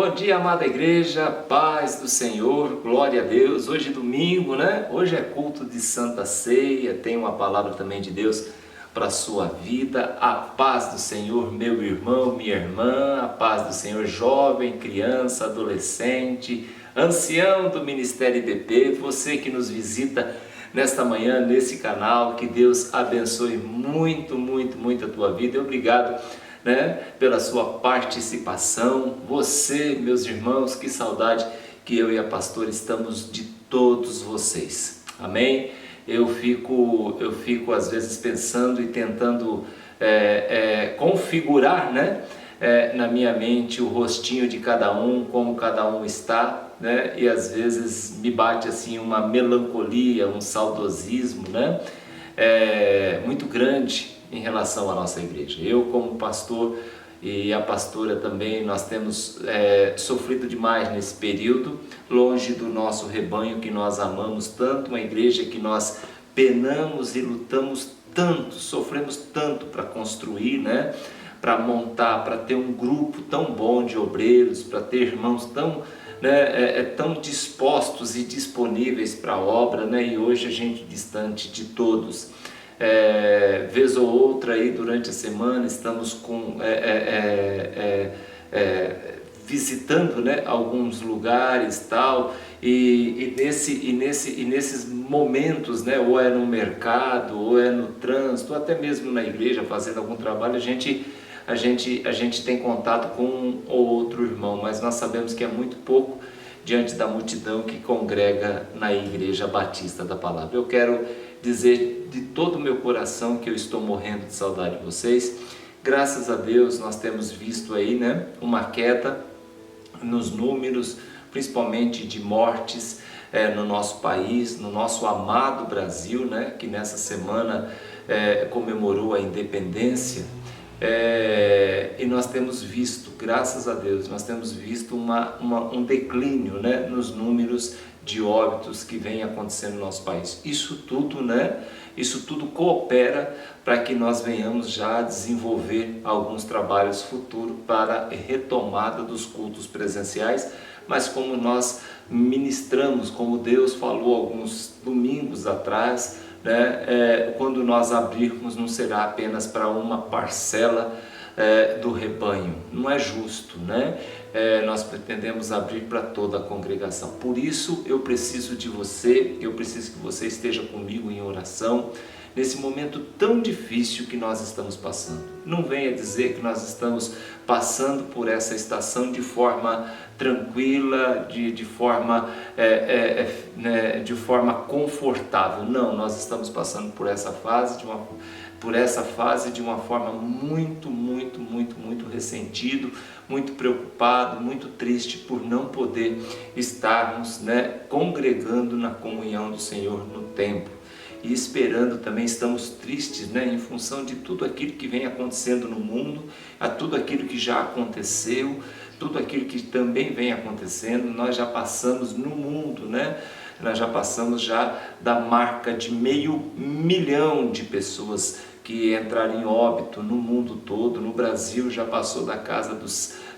Bom dia, amada igreja, paz do Senhor, glória a Deus. Hoje é domingo, né? Hoje é culto de Santa Ceia, tem uma palavra também de Deus para a sua vida. A paz do Senhor, meu irmão, minha irmã, a paz do Senhor, jovem, criança, adolescente, ancião do Ministério IBP, você que nos visita nesta manhã, nesse canal, que Deus abençoe muito, muito, muito a tua vida. Obrigado, pela sua participação. Você, meus irmãos, que saudade que eu e a pastora estamos de todos vocês. Amém? Eu fico às vezes pensando e tentando configurar, na minha mente o rostinho de cada um, como cada um está, e às vezes me bate assim uma melancolia, um saudosismo, muito grande em relação à nossa igreja. Eu, como pastor, e a pastora também, nós temos sofrido demais nesse período, longe do nosso rebanho que nós amamos tanto, uma igreja que nós penamos e lutamos tanto, sofremos tanto para construir, para montar, para ter um grupo tão bom de obreiros, para ter irmãos tão dispostos e disponíveis para a obra, e hoje a gente distante de todos. Vez ou outra aí durante a semana estamos visitando alguns lugares tal, e nesses momentos, ou é no mercado, ou é no trânsito, ou até mesmo na igreja fazendo algum trabalho, a gente tem contato com um ou outro irmão, mas nós sabemos que é muito pouco diante da multidão que congrega na Igreja Batista da Palavra. Eu quero dizer de todo o meu coração que eu estou morrendo de saudade de vocês. Graças a Deus nós temos visto aí, uma queda nos números, principalmente de mortes no nosso país, no nosso amado Brasil, que nessa semana comemorou a independência. E nós temos visto, graças a Deus, nós temos visto um declínio, nos números de óbitos que vem acontecendo no nosso país. Isso tudo coopera para que nós venhamos já desenvolver alguns trabalhos futuros para a retomada dos cultos presenciais, mas como nós ministramos, como Deus falou alguns domingos atrás, quando nós abrirmos não será apenas para uma parcela do rebanho, não é justo, nós pretendemos abrir para toda a congregação. Por isso eu preciso de você, eu preciso que você esteja comigo em oração nesse momento tão difícil que nós estamos passando. Não venha dizer que nós estamos passando por essa estação de forma tranquila, de forma confortável. Não, nós estamos passando por essa fase de uma forma muito, muito, muito, muito ressentido, muito preocupado, muito triste por não poder estarmos congregando na comunhão do Senhor no templo. E esperando também, estamos tristes em função de tudo aquilo que vem acontecendo no mundo, a tudo aquilo que já aconteceu, tudo aquilo que também vem acontecendo. Nós já passamos no mundo, nós já passamos já da marca de 500 mil de pessoas que entraram em óbito no mundo todo. No Brasil já passou da casa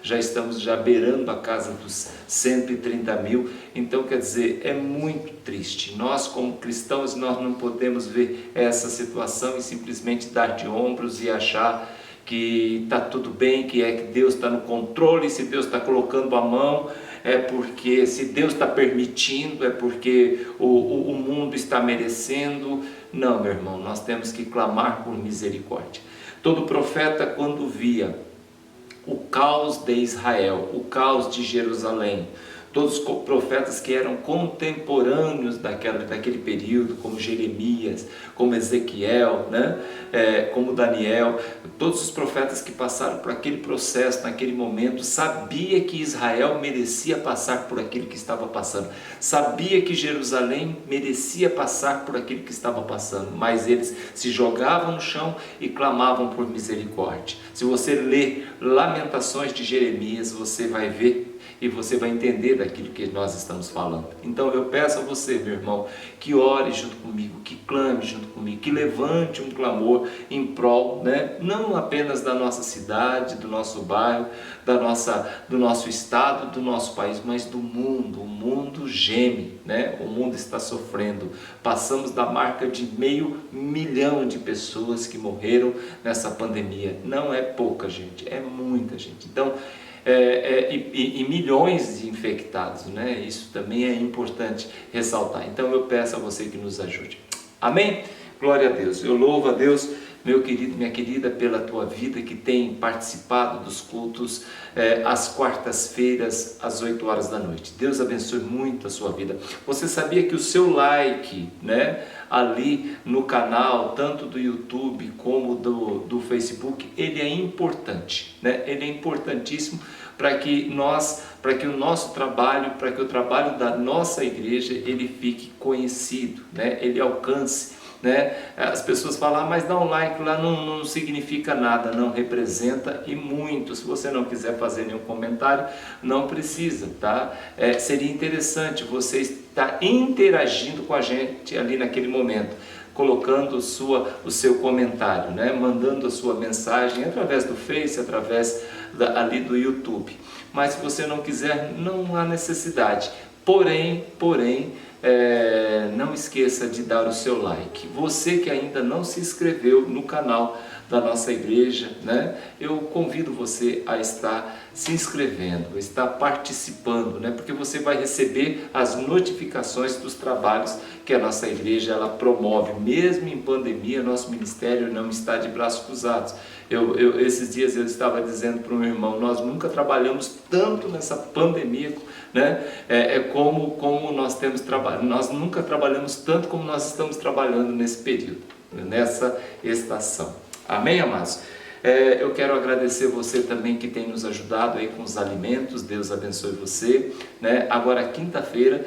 já estamos beirando a casa dos 130 mil, então quer dizer, é muito triste. Nós como cristãos, nós não podemos ver essa situação e simplesmente dar de ombros e achar que está tudo bem, que Deus está no controle. Se Deus está colocando a mão, é porque, se Deus está permitindo, é porque o mundo está merecendo. Não, meu irmão, nós temos que clamar por misericórdia. Todo profeta, quando via o caos de Israel, o caos de Jerusalém, todos os profetas que eram contemporâneos daquele período, como Jeremias, como Ezequiel, como Daniel, todos os profetas que passaram por aquele processo, naquele momento, sabia que Israel merecia passar por aquilo que estava passando, sabia que Jerusalém merecia passar por aquilo que estava passando, mas eles se jogavam no chão e clamavam por misericórdia. Se você ler Lamentações de Jeremias, você vai ver e você vai entender daquilo que nós estamos falando. Então eu peço a você, meu irmão, que ore junto comigo, que clame junto comigo, que levante um clamor em prol, né, não apenas da nossa cidade, do nosso bairro, do nosso estado, do nosso país, mas do mundo. O mundo geme, né? O mundo está sofrendo. Passamos da marca de 500 mil de pessoas que morreram nessa pandemia. Não é pouca gente, é muita gente. Então, e milhões de infectados, né? Isso também é importante ressaltar. Então eu peço a você que nos ajude. Amém? Glória a Deus. Eu louvo a Deus, meu querido, minha querida, pela tua vida que tem participado dos cultos às quartas-feiras, às 8 horas da noite. Deus abençoe muito a sua vida. Você sabia que o seu like, né, ali no canal, tanto do YouTube como do Facebook, ele é importante, né? Ele é importantíssimo para que o nosso trabalho, para que o trabalho da nossa igreja, ele fique conhecido, né? Ele alcance, né? As pessoas falam, mas dar um like lá não significa nada. Não, representa e muito. Se você não quiser fazer nenhum comentário, não precisa, tá? Seria interessante você estar interagindo com a gente ali naquele momento, colocando o seu comentário, né? Mandando a sua mensagem através do Face, através ali do YouTube. Mas se você não quiser, não há necessidade. Porém, não esqueça de dar o seu like. Você que ainda não se inscreveu no canal da nossa igreja, né? Eu convido você a estar se inscrevendo, a estar participando, né? Porque você vai receber as notificações dos trabalhos que a nossa igreja ela promove. Mesmo em pandemia, nosso ministério não está de braços cruzados. Esses dias eu estava dizendo para um irmão, nós nunca trabalhamos tanto nessa pandemia, né? Como nós temos trabalho. Nós nunca trabalhamos tanto como nós estamos trabalhando nesse período, nessa estação. Amém, amados? Eu quero agradecer você também que tem nos ajudado aí com os alimentos. Deus abençoe você, né? Agora quinta-feira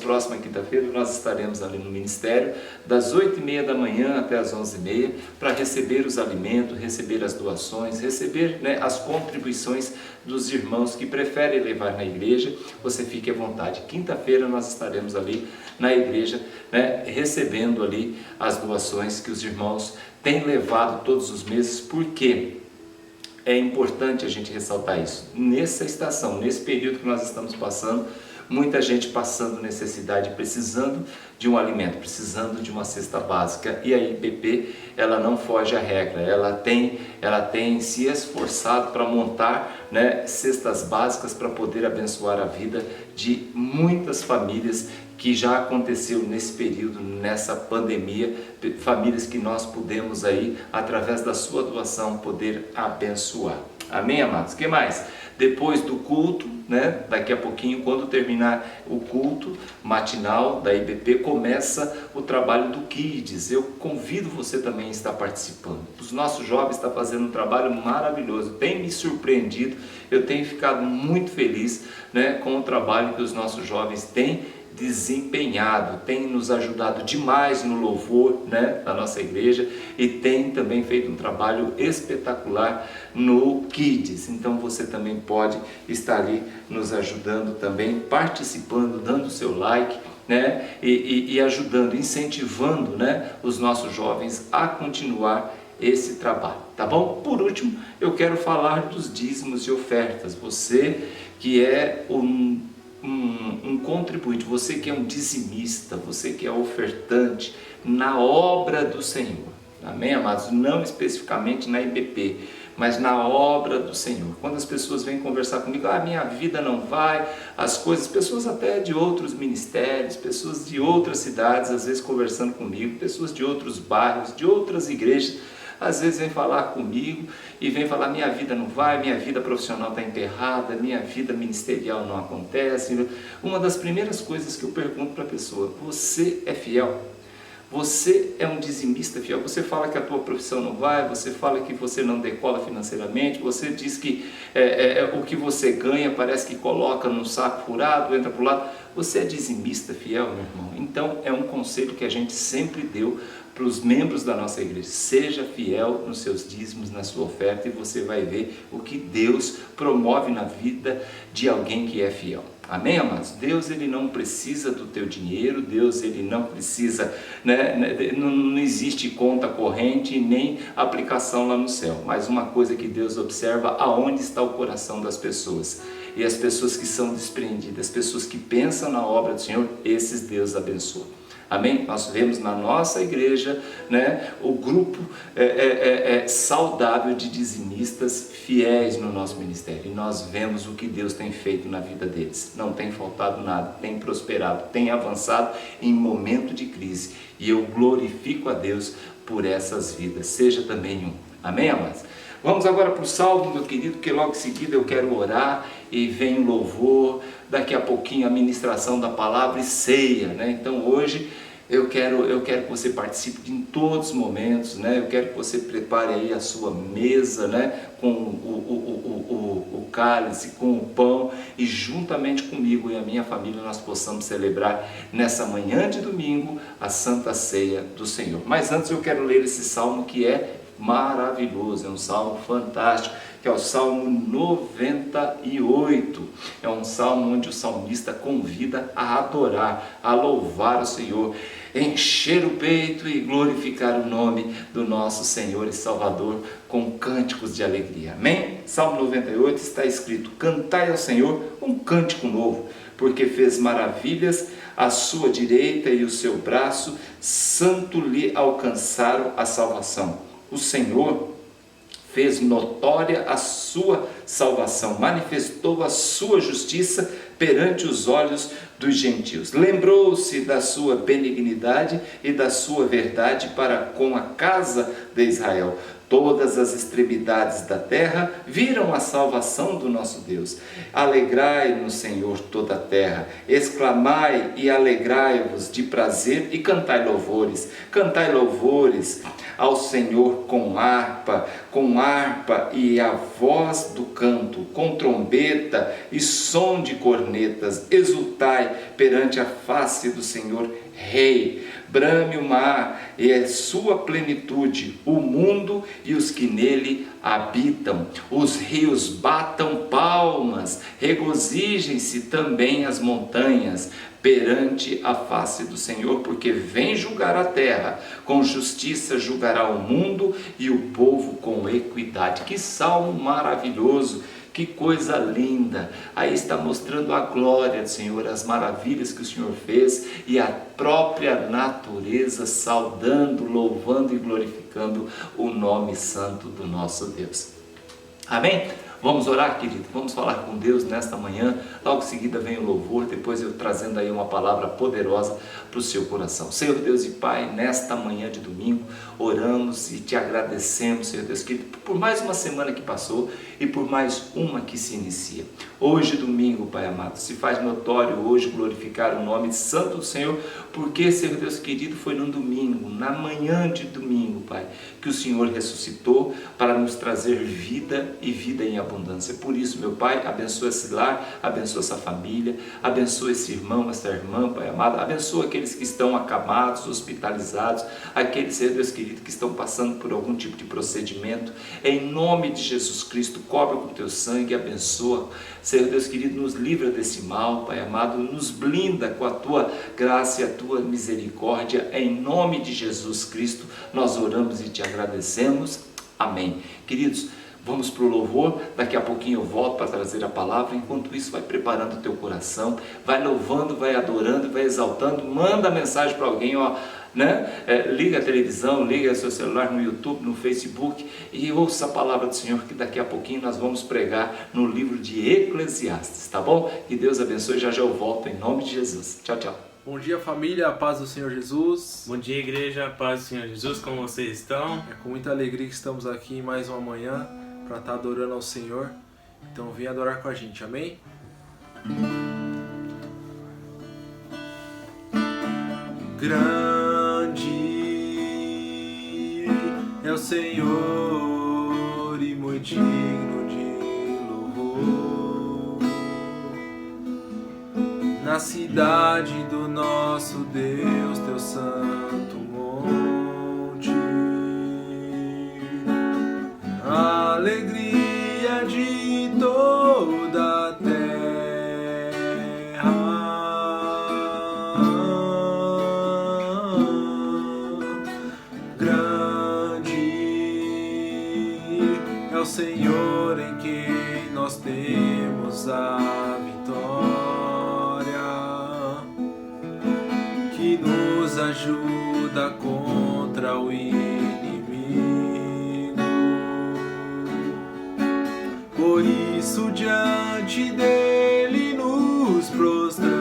próxima quinta-feira nós estaremos ali no ministério das 8h30 da manhã até as 11h30 para receber os alimentos, receber as doações, receber, né, as contribuições dos irmãos que preferem levar na igreja. Você fique à vontade. Quinta-feira nós estaremos ali na igreja, né, recebendo ali as doações que os irmãos têm levado todos os meses. Porque é importante a gente ressaltar isso. Nessa estação, nesse período que nós estamos passando, muita gente passando necessidade, precisando de um alimento, precisando de uma cesta básica. E a IBP, ela não foge à regra, ela tem se esforçado para montar, né, cestas básicas para poder abençoar a vida de muitas famílias, que já aconteceu nesse período, nessa pandemia, famílias que nós pudemos aí, através da sua doação, poder abençoar. Amém, amados? O que mais? Depois do culto, né, daqui a pouquinho, quando terminar o culto matinal da IBP, começa o trabalho do Kids. Eu convido você também a estar participando. Os nossos jovens estão fazendo um trabalho maravilhoso, tem me surpreendido, eu tenho ficado muito feliz, né, com o trabalho que os nossos jovens têm desempenhado, tem nos ajudado demais no louvor, né, da nossa igreja, e tem também feito um trabalho espetacular no Kids. Então você também pode estar ali nos ajudando também, participando, dando o seu like, né, e ajudando, incentivando, né, os nossos jovens a continuar esse trabalho, tá bom? Por último, eu quero falar dos dízimos e ofertas. Você que é um contribuinte, você que é um dizimista, você que é ofertante na obra do Senhor, amém, amados? Não especificamente na IBP, mas na obra do Senhor. Quando as pessoas vêm conversar comigo, minha vida não vai, as coisas, pessoas até de outros ministérios, pessoas de outras cidades, às vezes conversando comigo, pessoas de outros bairros, de outras igrejas, às vezes vem falar comigo e vem falar, minha vida não vai, minha vida profissional está enterrada, minha vida ministerial não acontece. Uma das primeiras coisas que eu pergunto para a pessoa, você é fiel? Você é um dizimista fiel? Você fala que a tua profissão não vai, você fala que você não decola financeiramente, você diz que o que você ganha parece que coloca num saco furado, entra para o lado. Você é dizimista fiel, meu irmão? dízimo. Então é um conselho que a gente sempre deu para os membros da nossa igreja: seja fiel nos seus dízimos, na sua oferta, e você vai ver o que Deus promove na vida de alguém que é fiel. Amém, amados? Deus, ele não precisa do teu dinheiro. Deus, ele não precisa, não existe conta corrente nem aplicação lá no céu. Mas uma coisa que Deus observa: aonde está o coração das pessoas. E as pessoas que são desprendidas, as pessoas que pensam na obra do Senhor, esses Deus abençoa. Amém? Nós vemos na nossa igreja, o grupo saudável de dizimistas fiéis no nosso ministério. E nós vemos o que Deus tem feito na vida deles. Não tem faltado nada, tem prosperado, tem avançado em momento de crise. E eu glorifico a Deus por essas vidas. Seja também um. Amém, amados? Vamos agora para o salmo, meu querido, que logo em seguida eu quero orar e vem o louvor, daqui a pouquinho a ministração da palavra e ceia, Então hoje eu quero que você participe em todos os momentos, Eu quero que você prepare aí a sua mesa, com o cálice, com o pão, e juntamente comigo e a minha família nós possamos celebrar nessa manhã de domingo a Santa Ceia do Senhor. Mas antes eu quero ler esse salmo que é maravilhoso, é um salmo fantástico, que é o Salmo 98. É um salmo onde o salmista convida a adorar, a louvar o Senhor, encher o peito e glorificar o nome do nosso Senhor e Salvador com cânticos de alegria. Amém? Salmo 98 está escrito: cantai ao Senhor um cântico novo, porque fez maravilhas à sua direita e o seu braço santo lhe alcançaram a salvação. O Senhor fez notória a sua salvação, manifestou a sua justiça perante os olhos dos gentios. Lembrou-se da sua benignidade e da sua verdade para com a casa de Israel. Todas as extremidades da terra viram a salvação do nosso Deus. Alegrai no Senhor toda a terra, exclamai e alegrai-vos de prazer e cantai louvores. Cantai louvores ao Senhor com harpa e a voz do canto, com trombeta e som de cornetas. Exultai perante a face do Senhor Rei. Brame o mar e a sua plenitude, o mundo e os que nele habitam. Os rios batam palmas, regozijem-se também as montanhas perante a face do Senhor, porque vem julgar a terra, com justiça julgará o mundo e o povo com equidade. Que salmo maravilhoso! Que coisa linda! Aí está mostrando a glória do Senhor, as maravilhas que o Senhor fez e a própria natureza saudando, louvando e glorificando o nome santo do nosso Deus. Amém? Vamos orar, querido? Vamos falar com Deus nesta manhã. Logo em seguida vem o louvor, depois eu trazendo aí uma palavra poderosa para o seu coração. Senhor Deus e Pai, nesta manhã de domingo, oramos e te agradecemos, Senhor Deus querido, por mais uma semana que passou e por mais uma que se inicia. Hoje, domingo, Pai amado, se faz notório hoje glorificar o nome santo do Senhor, porque, Senhor Deus querido, foi no domingo, na manhã de domingo, Pai, que o Senhor ressuscitou para nos trazer vida e vida em abundância. Por isso, meu Pai, abençoa esse lar, abençoa essa família, abençoa esse irmão, essa irmã, Pai amado, abençoa aqueles que estão acamados, hospitalizados, aqueles, Senhor Deus querido, que estão passando por algum tipo de procedimento. Em nome de Jesus Cristo, cobre com teu sangue, abençoa, Senhor Deus querido, nos livra desse mal, Pai amado, nos blinda com a tua graça e a tua misericórdia. Em nome de Jesus Cristo, nós oramos e te agradecemos. Amém. Queridos, vamos para o louvor, daqui a pouquinho eu volto para trazer a palavra. Enquanto isso, vai preparando o teu coração, vai louvando, vai adorando, vai exaltando, manda mensagem para alguém, liga a televisão, liga seu celular no YouTube, no Facebook e ouça a palavra do Senhor, que daqui a pouquinho nós vamos pregar no livro de Eclesiastes, tá bom? Que Deus abençoe, já eu volto em nome de Jesus. Tchau, tchau. Bom dia, família, a paz do Senhor Jesus. Bom dia, igreja, a paz do Senhor Jesus, como vocês estão? É com muita alegria que estamos aqui em mais uma manhã para estar adorando ao Senhor. Então vem adorar com a gente, amém? Grande é o Senhor e muito digno de louvor. na cidade do nosso Deus, teu santo monte. A alegria de toda a terra, é o Senhor em quem nós temos a vitória, que nos ajuda contra o inimigo. Por isso diante dele nos prostramos,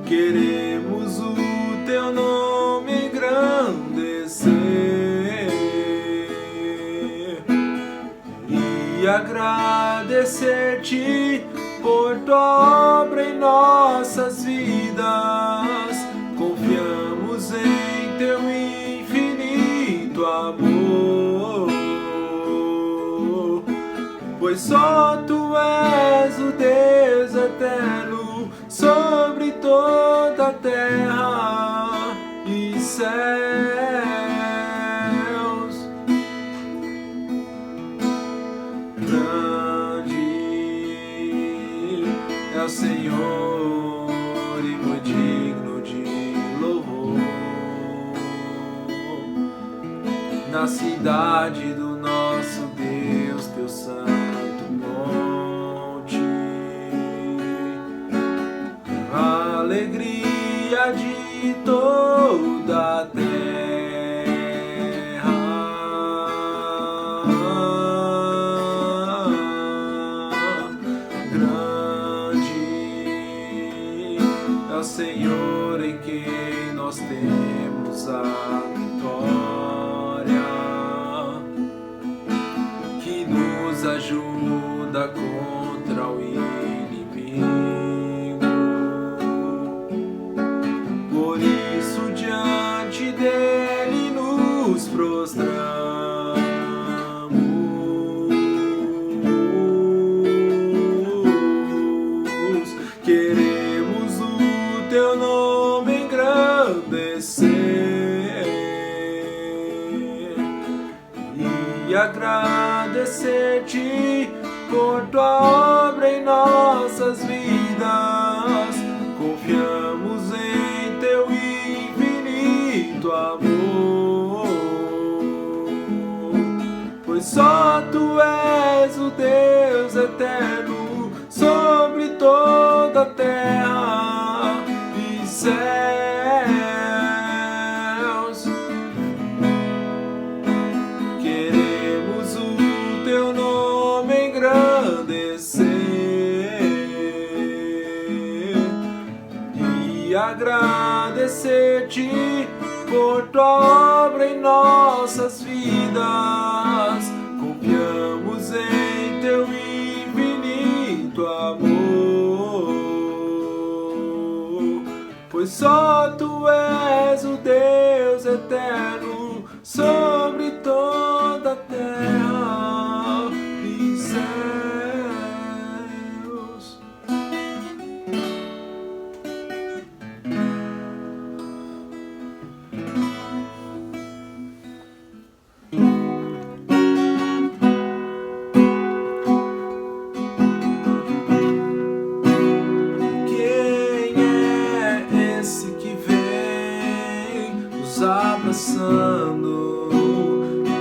queremos o teu nome engrandecer e agradecer-te por tua obra em nossas vidas. Confiamos em teu infinito amor, pois só tu és o Deus eterno sobre toda a terra e céus. Grande é o Senhor e muito digno de louvor, na cidade do nosso Deus, teu santo monte. A alegria de toda a terra, grande é o Senhor em quem nós temos a vitória, que nos ajuda contra o inimigo. Por isso diante dele nos prostramos, queremos o teu nome engrandecer e agradecer-te por tua obra em nossas vidas. Confiamos em teu infinito amor, pois só tu és o Deus eterno sobre toda a terra e céus. Queremos o teu nome engrandecer e agradecer-te por tua obra em nossas vidas. Confiamos em teu infinito amor, pois só tu és o Deus eterno sobre toda a terra e céus. Abraçando,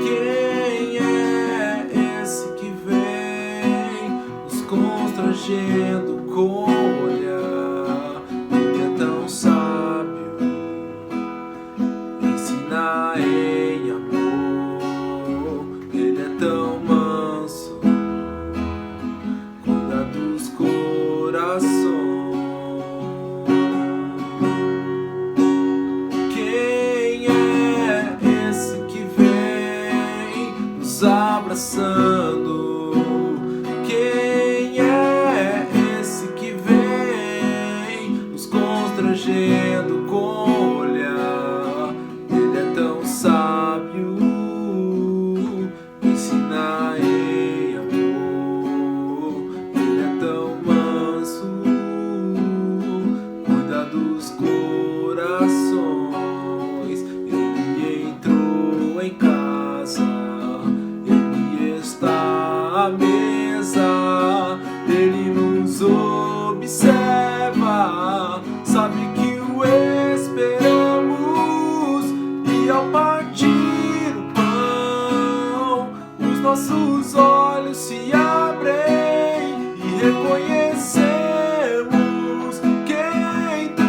quem é esse que vem nos constrangendo com o olhar? Ele é tão sábio, ensina em amor. Ele é tão manso, cuida dos corações. Abraçando, quem é esse que vem nossos olhos se abrem e reconhecemos quem Tu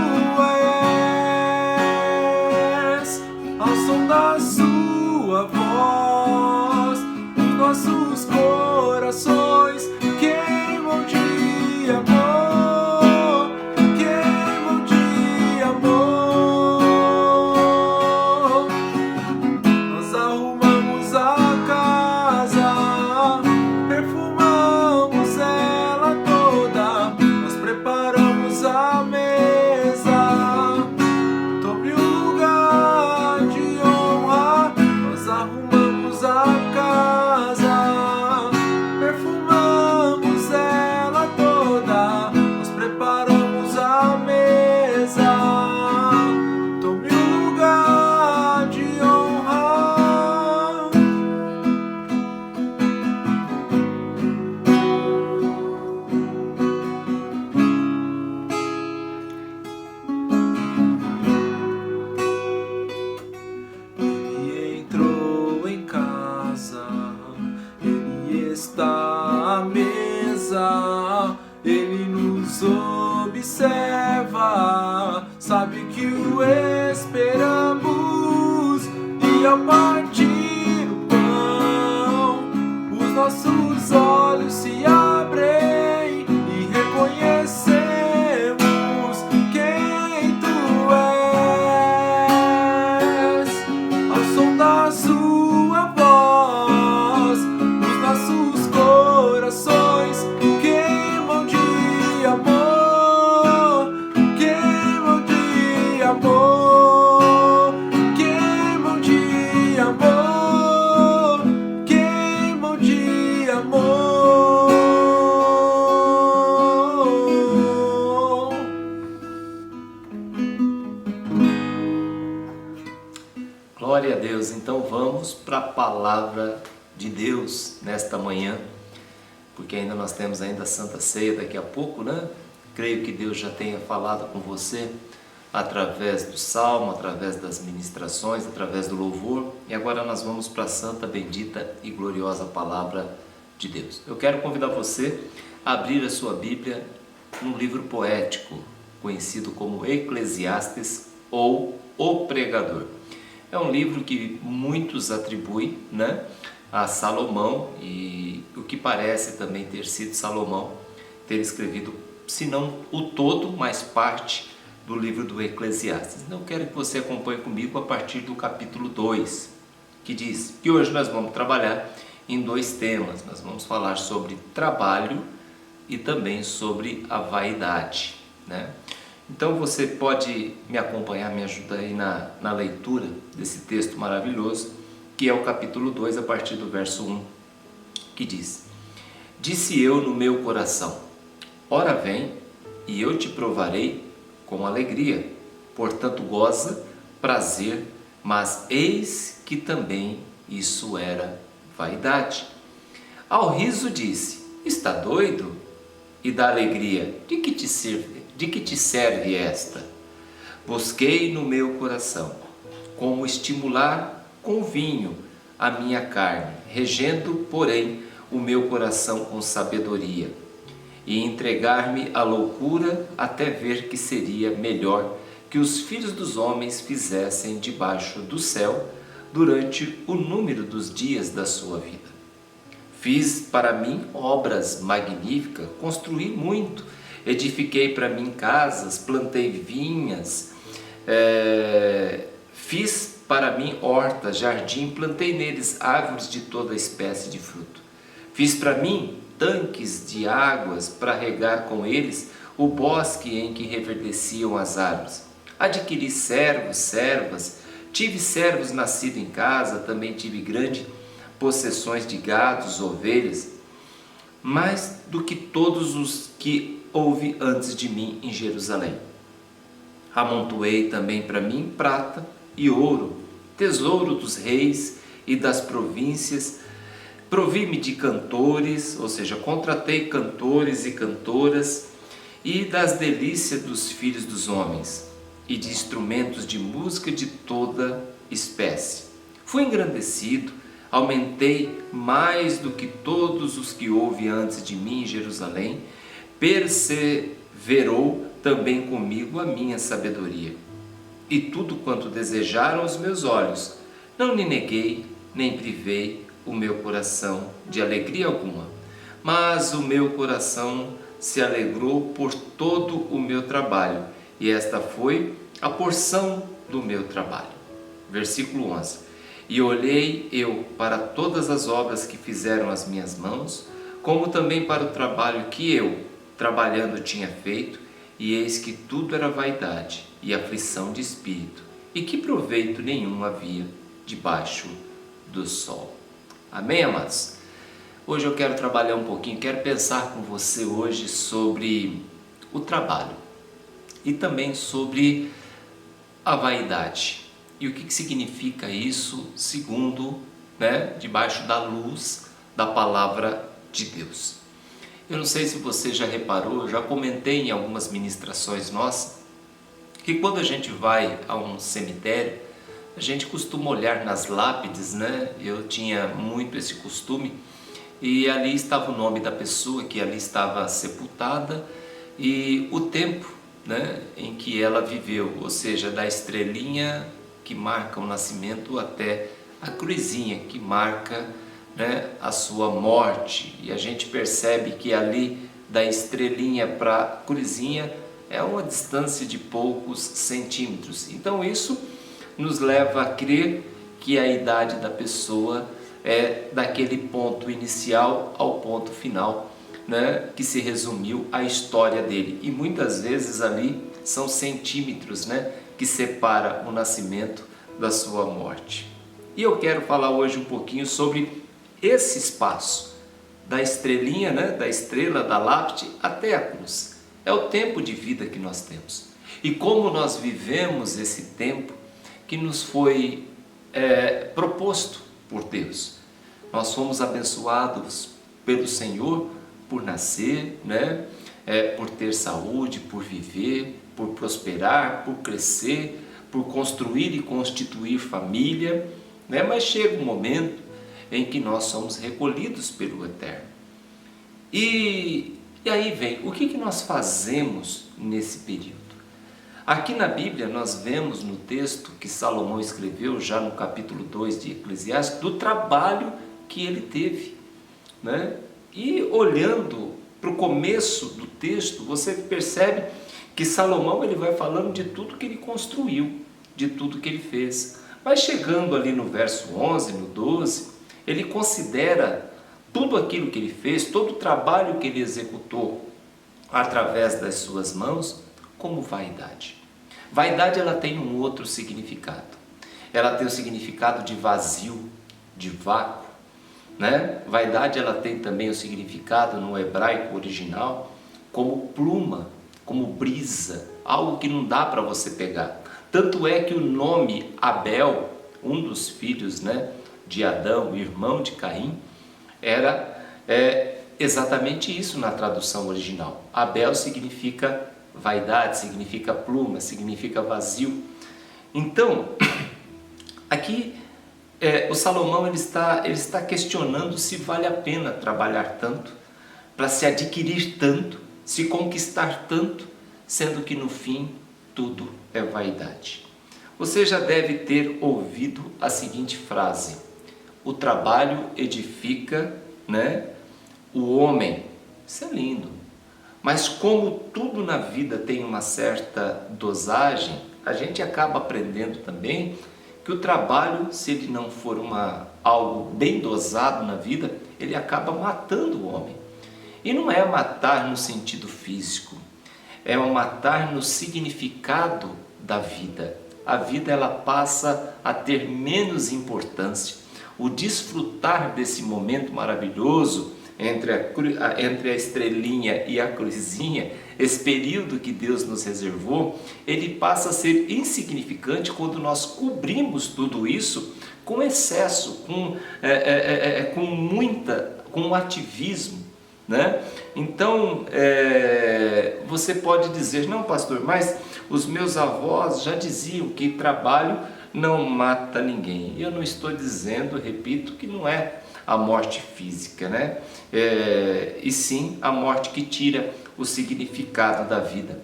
és. Ao som da Sua voz, os nossos corações queimam de amor, queimam de amor. Nós arrumamos a casa, perfumamos ela toda, nós preparamos a mesa, tome um lugar de honra. Nós arrumamos a casa, perfumamos ela toda, nós preparamos a mesa, tome um lugar de honra. Ele entrou em casa, Ele está à mesa, Ele nos observa, sabe que o esperamos, e ao partir o pão, os nossos olhos se abrem e reconhecemos quem Tu és. Ao som da Sua voz, os nossos corações queimam de amor, queimam de amor, queimam de amor, queimam de amor. Glória a Deus. Então vamos para a palavra de Deus nesta manhã, porque ainda nós temos ainda a Santa Ceia daqui a pouco, né? Creio que Deus já tenha falado com você através do Salmo, através das ministrações, através do louvor, e agora nós vamos para a santa, bendita e gloriosa palavra de Deus. Eu quero convidar você a abrir a sua Bíblia num livro poético, conhecido como Eclesiastes ou O Pregador. É um livro que muitos atribuem, né, a Salomão, e o que parece também ter sido Salomão ter escrevido, se não o todo, mas parte do livro do Eclesiastes. Então eu quero que você acompanhe comigo a partir do capítulo 2, que diz que hoje nós vamos trabalhar em dois temas. Nós vamos falar sobre trabalho e também sobre a vaidade, né? Então você pode me acompanhar, me ajudar aí na leitura desse texto maravilhoso, que é o capítulo 2, a partir do verso 1, que diz: Disse eu no meu coração, ora vem, e eu te provarei com alegria, portanto goza, prazer, mas eis que também isso era vaidade. Ao riso disse, está doido? E da alegria, de que te serve esta? Busquei no meu coração, como estimular com vinho a minha carne, regendo, porém, o meu coração com sabedoria, e entregar-me à loucura até ver que seria melhor que os filhos dos homens fizessem debaixo do céu durante o número dos dias da sua vida. Fiz para mim obras magníficas, construí muito, edifiquei para mim casas, plantei vinhas, fiz para mim hortas, jardim, plantei neles árvores de toda espécie de fruto. Fiz para mim tanques de águas para regar com eles o bosque em que reverdeciam as árvores. Adquiri servos, servas, tive servos nascidos em casa, também tive grandes possessões de gados, ovelhas, mais do que todos os que houve antes de mim em Jerusalém. Amontoei também para mim prata e ouro, tesouro dos reis e das províncias. Provi-me de cantores, ou seja, contratei cantores e cantoras, e das delícias dos filhos dos homens, e de instrumentos de música de toda espécie. Fui engrandecido, aumentei mais do que todos os que houve antes de mim em Jerusalém, perseverou também comigo a minha sabedoria. E tudo quanto desejaram os meus olhos, não lhe neguei, nem privei o meu coração de alegria alguma. Mas o meu coração se alegrou por todo o meu trabalho, e esta foi a porção do meu trabalho. Versículo 11. E olhei eu para todas as obras que fizeram as minhas mãos, como também para o trabalho que eu, trabalhando, tinha feito, e eis que tudo era vaidade e aflição de espírito, e que proveito nenhum havia debaixo do sol. Amém, amados? Hoje eu quero trabalhar um pouquinho, quero pensar com você hoje sobre o trabalho e também sobre a vaidade. E o que significa isso segundo, debaixo da luz da palavra de Deus. Eu não sei se você já reparou, eu já comentei em algumas ministrações nossas, que quando a gente vai a um cemitério, a gente costuma olhar nas lápides, Eu tinha muito esse costume, e ali estava o nome da pessoa que ali estava sepultada e o tempo, em que ela viveu, ou seja, da estrelinha que marca o nascimento até a cruzinha que marca a sua morte. E a gente percebe que ali da estrelinha para a cruzinha é uma distância de poucos centímetros. Então isso nos leva a crer que a idade da pessoa é daquele ponto inicial ao ponto final, que se resumiu a história dele. E muitas vezes ali são centímetros, que separa o nascimento da sua morte. E eu quero falar hoje um pouquinho sobre esse espaço da estrelinha, da estrela da lápide até a cruz. É o tempo de vida que nós temos. E como nós vivemos esse tempo que nos foi proposto por Deus. Nós fomos abençoados pelo Senhor por nascer, por ter saúde, por viver, por prosperar, por crescer, por construir e constituir família, mas chega um momento em que nós somos recolhidos pelo Eterno. E aí vem, o que nós fazemos nesse período? Aqui na Bíblia nós vemos no texto que Salomão escreveu, já no capítulo 2 de Eclesiastes, do trabalho que ele teve, E olhando para o começo do texto, você percebe que Salomão ele vai falando de tudo que ele construiu, de tudo que ele fez. Mas chegando ali no verso 11, no 12, ele considera tudo aquilo que ele fez, todo o trabalho que ele executou através das suas mãos, como vaidade. Vaidade ela tem um outro significado. Ela tem o significado de vazio, de vácuo, Vaidade ela tem também o significado no hebraico original como pluma, como brisa, algo que não dá para você pegar. Tanto é que o nome Abel, um dos filhos, de Adão, irmão de Caim, era exatamente isso na tradução original. Abel significa vaidade, significa pluma, significa vazio. Então, aqui o Salomão ele está questionando se vale a pena trabalhar tanto, para se adquirir tanto, se conquistar tanto, sendo que no fim tudo é vaidade. Você já deve ter ouvido a seguinte frase: o trabalho edifica, o homem. Isso é lindo. Mas como tudo na vida tem uma certa dosagem, a gente acaba aprendendo também que o trabalho, se ele não for algo bem dosado na vida, ele acaba matando o homem. E não é matar no sentido físico, é matar no significado da vida. A vida ela passa a ter menos importância. O desfrutar desse momento maravilhoso entre a estrelinha e a cruzinha, esse período que Deus nos reservou, ele passa a ser insignificante quando nós cobrimos tudo isso com excesso, com um ativismo, Então, você pode dizer: não, pastor, mas os meus avós já diziam que trabalho não mata ninguém. Eu não estou dizendo, repito, que não é a morte física, né? E sim a morte que tira o significado da vida.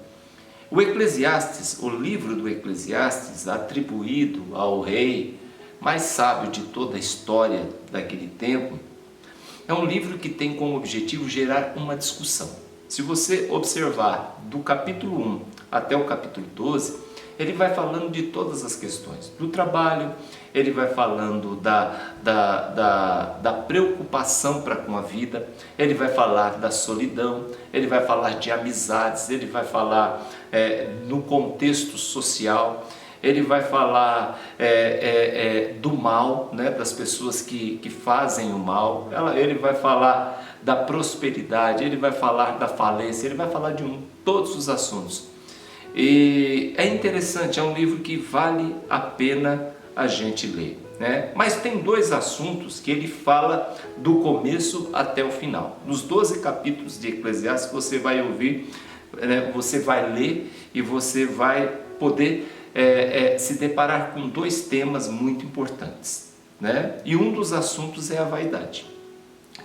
O Eclesiastes, o livro do Eclesiastes, atribuído ao rei mais sábio de toda a história daquele tempo, é um livro que tem como objetivo gerar uma discussão. Se você observar do capítulo 1 até o capítulo 12, ele vai falando de todas as questões do trabalho, ele vai falando da preocupação para com a vida, ele vai falar da solidão, ele vai falar de amizades, ele vai falar no contexto social, ele vai falar do mal, né, das pessoas que fazem o mal, ele vai falar da prosperidade, ele vai falar da falência, ele vai falar de todos os assuntos. E é interessante, é um livro que vale a pena a gente ler, né? Mas tem dois assuntos que ele fala do começo até o final. Nos 12 capítulos de Eclesiastes você vai ouvir, né, você vai ler e você vai poder se deparar com dois temas muito importantes, né? E um dos assuntos é a vaidade,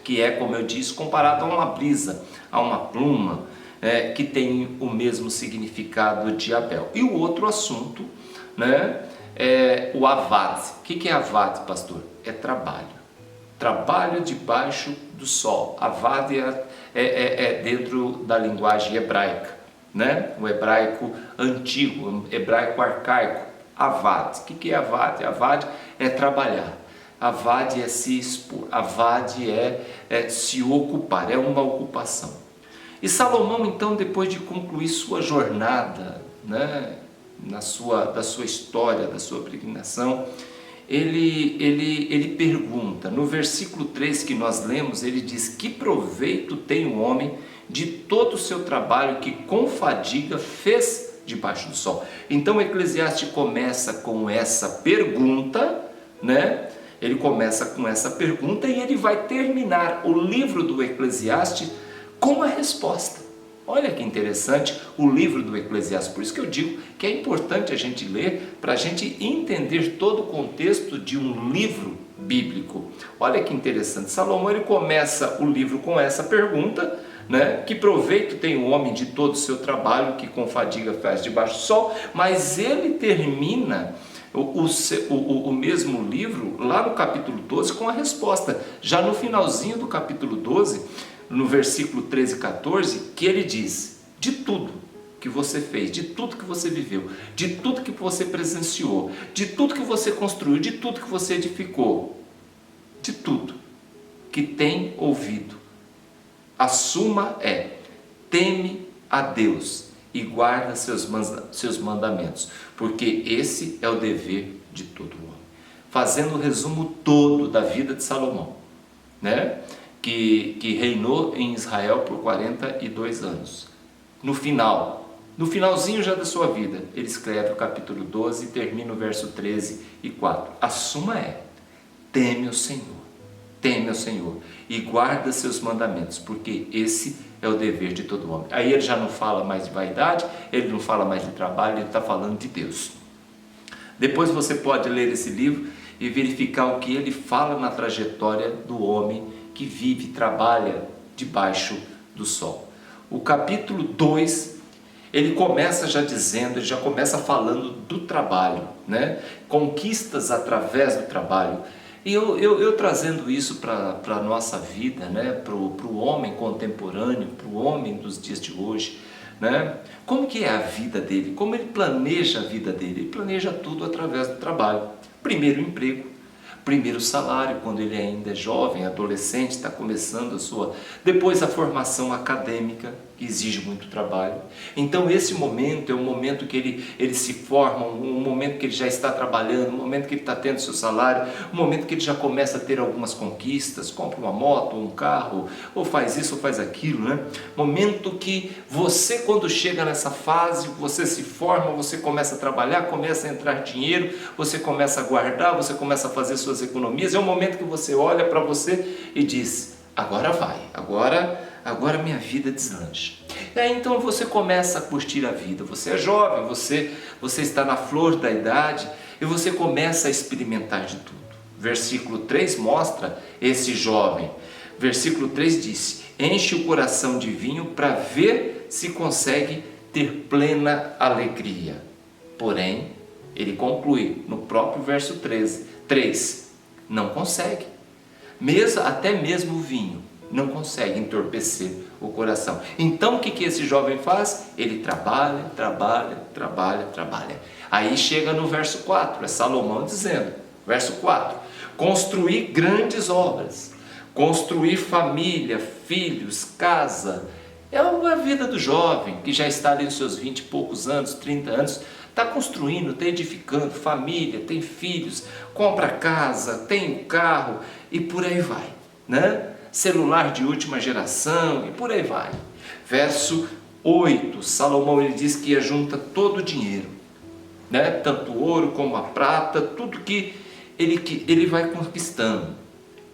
que é, como eu disse, comparado a uma brisa, a uma pluma, que tem o mesmo significado de Abel. E o outro assunto, né, é o avad. O que é avad, pastor? É trabalho. Trabalho debaixo do sol. Avad é dentro da linguagem hebraica, né? O hebraico antigo, o hebraico arcaico. Avad. O que é avad? Avad é trabalhar. Avad é se expor. Avad é se ocupar, é uma ocupação. E Salomão, então, depois de concluir sua jornada, né, da sua história, da sua peregrinação, ele pergunta, no versículo 3 que nós lemos, ele diz: que proveito tem o homem de todo o seu trabalho que com fadiga fez debaixo do sol? Então o Eclesiastes começa com essa pergunta, né? Ele começa com essa pergunta e ele vai terminar o livro do Eclesiastes com a resposta. Olha que interessante o livro do Eclesiastes, por isso que eu digo que é importante a gente ler, para a gente entender todo o contexto de um livro bíblico. Olha que interessante, Salomão ele começa o livro com essa pergunta, né? Que proveito tem o homem de todo o seu trabalho que com fadiga faz debaixo do sol, mas ele termina o mesmo livro lá no capítulo 12 com a resposta, já no finalzinho do capítulo 12, no versículo 13 e 14, que ele diz: de tudo que você fez, de tudo que você viveu, de tudo que você presenciou, de tudo que você construiu, de tudo que você edificou, de tudo que tem ouvido, a suma é: teme a Deus e guarda seus mandamentos, porque esse é o dever de todo homem. Fazendo o resumo todo da vida de Salomão, né? Que reinou em Israel por 42 anos. No finalzinho já da sua vida, ele escreve o capítulo 12 e termina o verso 13 e 4. A suma é: teme o Senhor e guarda seus mandamentos, porque esse é o dever de todo homem. Aí ele já não fala mais de vaidade, ele não fala mais de trabalho, ele está falando de Deus. Depois você pode ler esse livro e verificar o que ele fala na trajetória do homem que vive e trabalha debaixo do sol. O capítulo 2, ele começa já dizendo, ele já começa falando do trabalho, né? Conquistas através do trabalho. E eu trazendo isso para a nossa vida, né? Para o homem contemporâneo, para o homem dos dias de hoje, né? Como que é a vida dele? Como ele planeja a vida dele? Ele planeja tudo através do trabalho. Primeiro emprego, primeiro salário, quando ele ainda é jovem, adolescente, está começando a sua... Depois a formação acadêmica, que exige muito trabalho. Então esse momento é um momento que ele se forma, um momento que ele já está trabalhando, um momento que ele está tendo seu salário, um momento que ele já começa a ter algumas conquistas, compra uma moto, um carro, ou faz isso ou faz aquilo, né? Momento que você, quando chega nessa fase, você se forma, você começa a trabalhar, começa a entrar dinheiro, você começa a guardar, você começa a fazer suas economias. É um momento que você olha para você e diz: agora vai, agora minha vida deslancha. E aí então você começa a curtir a vida. Você é jovem, você está na flor da idade e você começa a experimentar de tudo. Versículo 3 mostra esse jovem. Versículo 3 diz: enche o coração de vinho para ver se consegue ter plena alegria. Porém, ele conclui no próprio verso 3, não consegue. Até mesmo o vinho não consegue entorpecer o coração. Então o que esse jovem faz? Ele trabalha. Aí chega no verso 4, é Salomão dizendo, verso 4: construir grandes obras, construir família, filhos, casa. É a vida do jovem que já está ali nos seus 20 e poucos anos, 30 anos, está construindo, está edificando família, tem filhos, compra casa, tem um carro e por aí vai, né? Celular de última geração e por aí vai. Verso 8, Salomão ele diz que junta todo o dinheiro, né? Tanto o ouro como a prata, tudo que ele vai conquistando.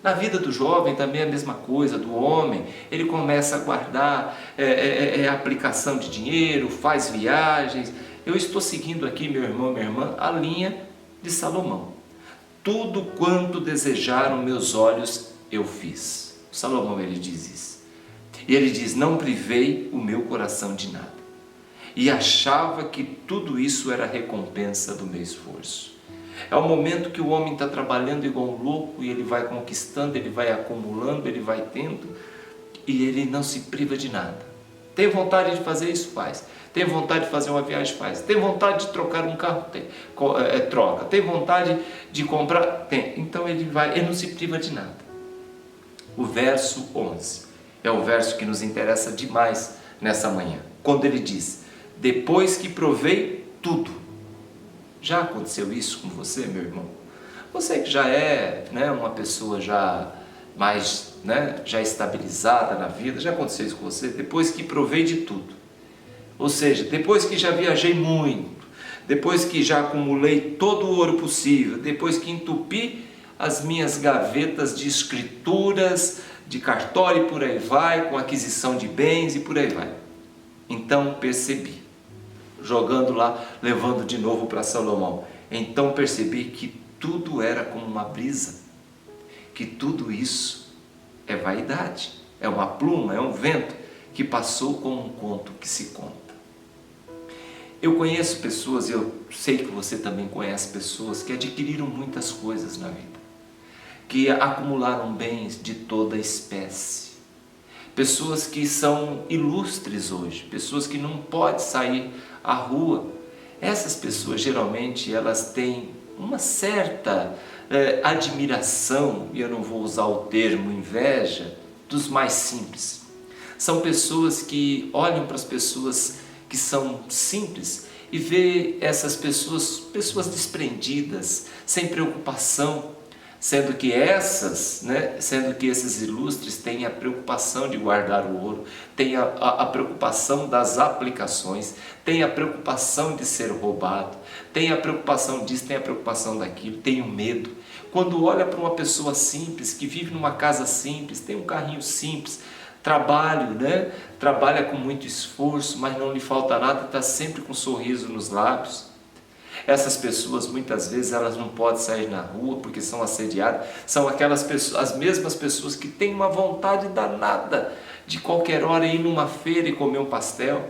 Na vida do jovem também é a mesma coisa, do homem, ele começa a guardar aplicação de dinheiro, faz viagens. Eu estou seguindo aqui, meu irmão, minha irmã, a linha de Salomão. Tudo quanto desejaram meus olhos eu fiz. Salomão ele diz isso. E ele diz: não privei o meu coração de nada. E achava que tudo isso era recompensa do meu esforço. É o momento que o homem está trabalhando igual um louco e ele vai conquistando, ele vai acumulando, ele vai tendo e ele não se priva de nada. Tem vontade de fazer isso? Faz. Tem vontade de fazer uma viagem? Faz. Tem vontade de trocar um carro? Troca. Tem vontade de comprar? Tem. Então ele não se priva de nada. O verso 11 é o verso que nos interessa demais nessa manhã. Quando ele diz: depois que provei tudo. Já aconteceu isso com você, meu irmão? Você que já é, né, uma pessoa já mais, né, já estabilizada na vida, já aconteceu isso com você? Depois que provei de tudo. Ou seja, depois que já viajei muito, depois que já acumulei todo o ouro possível, depois que entupi as minhas gavetas de escrituras, de cartório e por aí vai, com aquisição de bens e por aí vai. Então percebi. Jogando lá, levando de novo para Salomão. Então percebi que tudo era como uma brisa, que tudo isso é vaidade, é uma pluma, é um vento que passou como um conto que se conta. Eu conheço pessoas, e eu sei que você também conhece pessoas que adquiriram muitas coisas na vida, que acumularam bens de toda espécie. Pessoas que são ilustres hoje, pessoas que não podem sair à rua. Essas pessoas geralmente elas têm uma certa admiração, e eu não vou usar o termo inveja, dos mais simples. São pessoas que olham para as pessoas que são simples e vê essas pessoas desprendidas, sem preocupação, sendo que esses ilustres têm a preocupação de guardar o ouro, têm a preocupação das aplicações, têm a preocupação de ser roubado, têm a preocupação disso, têm a preocupação daquilo, têm o medo. Quando olha para uma pessoa simples, que vive numa casa simples, tem um carrinho simples, trabalha com muito esforço, mas não lhe falta nada, está sempre com um sorriso nos lábios. Essas pessoas muitas vezes elas não podem sair na rua porque são assediadas, são aquelas pessoas, as mesmas pessoas que têm uma vontade danada de qualquer hora ir numa feira e comer um pastel,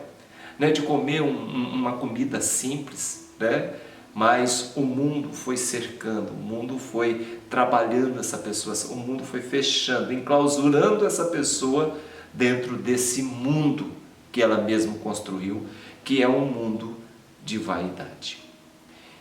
né, de comer uma comida simples, né? Mas o mundo foi cercando, o mundo foi trabalhando essa pessoa, o mundo foi fechando, enclausurando essa pessoa dentro desse mundo que ela mesma construiu, que é um mundo de vaidade.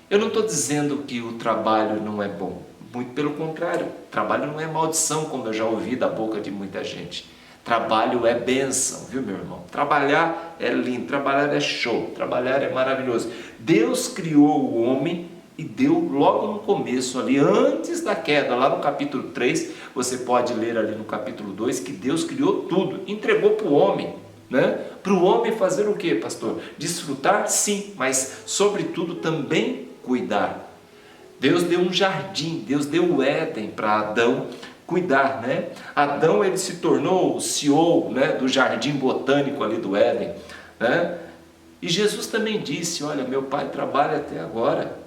Eu não estou dizendo que o trabalho não é bom, muito pelo contrário, trabalho não é maldição, como eu já ouvi da boca de muita gente. Trabalho é bênção, viu, meu irmão? Trabalhar é lindo, trabalhar é show, trabalhar é maravilhoso. Deus criou o homem e deu logo no começo ali, antes da queda, lá no capítulo 3, você pode ler ali no capítulo 2, que Deus criou tudo, entregou para o homem. Né? Para o homem fazer o que, pastor? Desfrutar, sim, mas sobretudo também cuidar. Deus deu um jardim, Deus deu o Éden para Adão cuidar, né? Adão ele se tornou o CEO, né, do jardim botânico ali do Éden, né? E Jesus também disse: olha, meu pai trabalha até agora,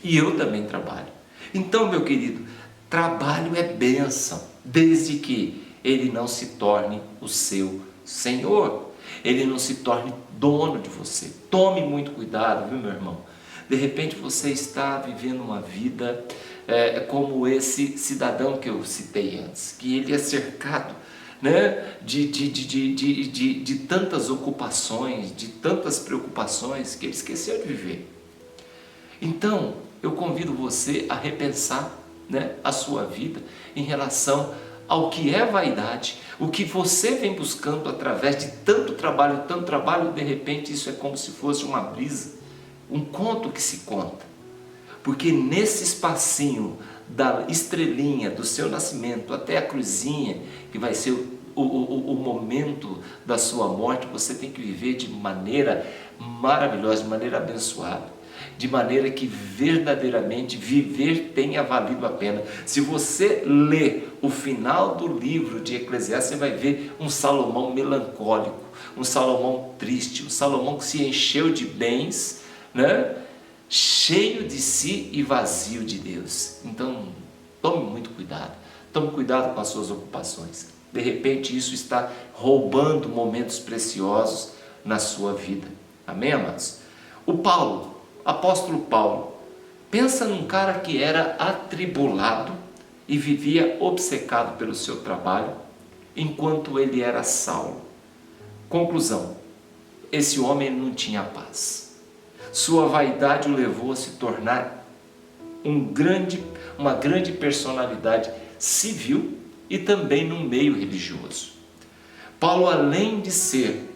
E eu também trabalho. Então, meu querido, trabalho é bênção, desde que ele não se torne o seu senhor, ele não se torne dono de você. Tome muito cuidado, viu, meu irmão? De repente você está vivendo uma vida como esse cidadão que eu citei antes, que ele é cercado, né, de tantas ocupações, de tantas preocupações, que ele esqueceu de viver. Então, eu convido você a repensar, né, a sua vida em relação ao que é vaidade, o que você vem buscando através de tanto trabalho, de repente isso é como se fosse uma brisa, um conto que se conta. Porque nesse espacinho da estrelinha do seu nascimento até a cruzinha, que vai ser o momento da sua morte, você tem que viver de maneira maravilhosa, de maneira abençoada, de maneira que verdadeiramente viver tenha valido a pena. Se você ler o final do livro de Eclesiastes, você vai ver um Salomão melancólico, um Salomão triste, um Salomão que se encheu de bens, né? Cheio de si e vazio de Deus. Então, tome muito cuidado. Tome cuidado com as suas ocupações. De repente, isso está roubando momentos preciosos na sua vida. Amém, amados? O apóstolo Paulo, pensa num cara que era atribulado e vivia obcecado pelo seu trabalho, enquanto ele era Saulo. Conclusão, esse homem não tinha paz. Sua vaidade o levou a se tornar uma grande personalidade civil e também no meio religioso. Paulo, além de ser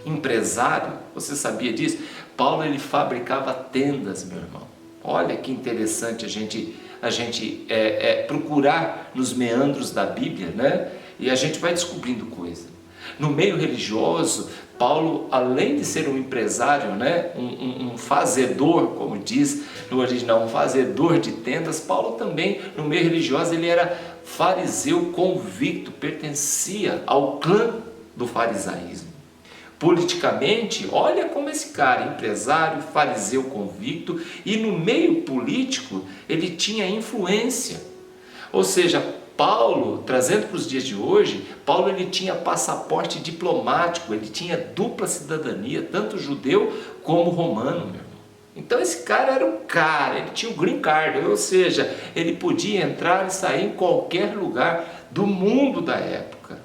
empresário, você sabia disso? Paulo, ele fabricava tendas, meu irmão. Olha que interessante a gente procurar nos meandros da Bíblia, né? E a gente vai descobrindo coisa. No meio religioso, Paulo, além de ser um empresário, né, um fazedor, como diz no original, um fazedor de tendas, Paulo também, no meio religioso, ele era fariseu convicto, pertencia ao clã do farisaísmo. Politicamente, olha como esse cara, empresário, fariseu convicto, e no meio político ele tinha influência. Ou seja, Paulo, trazendo para os dias de hoje, Paulo ele tinha passaporte diplomático, ele tinha dupla cidadania, tanto judeu como romano, meu irmão. Então esse cara era um cara, ele tinha o green card, ou seja, ele podia entrar e sair em qualquer lugar do mundo da época,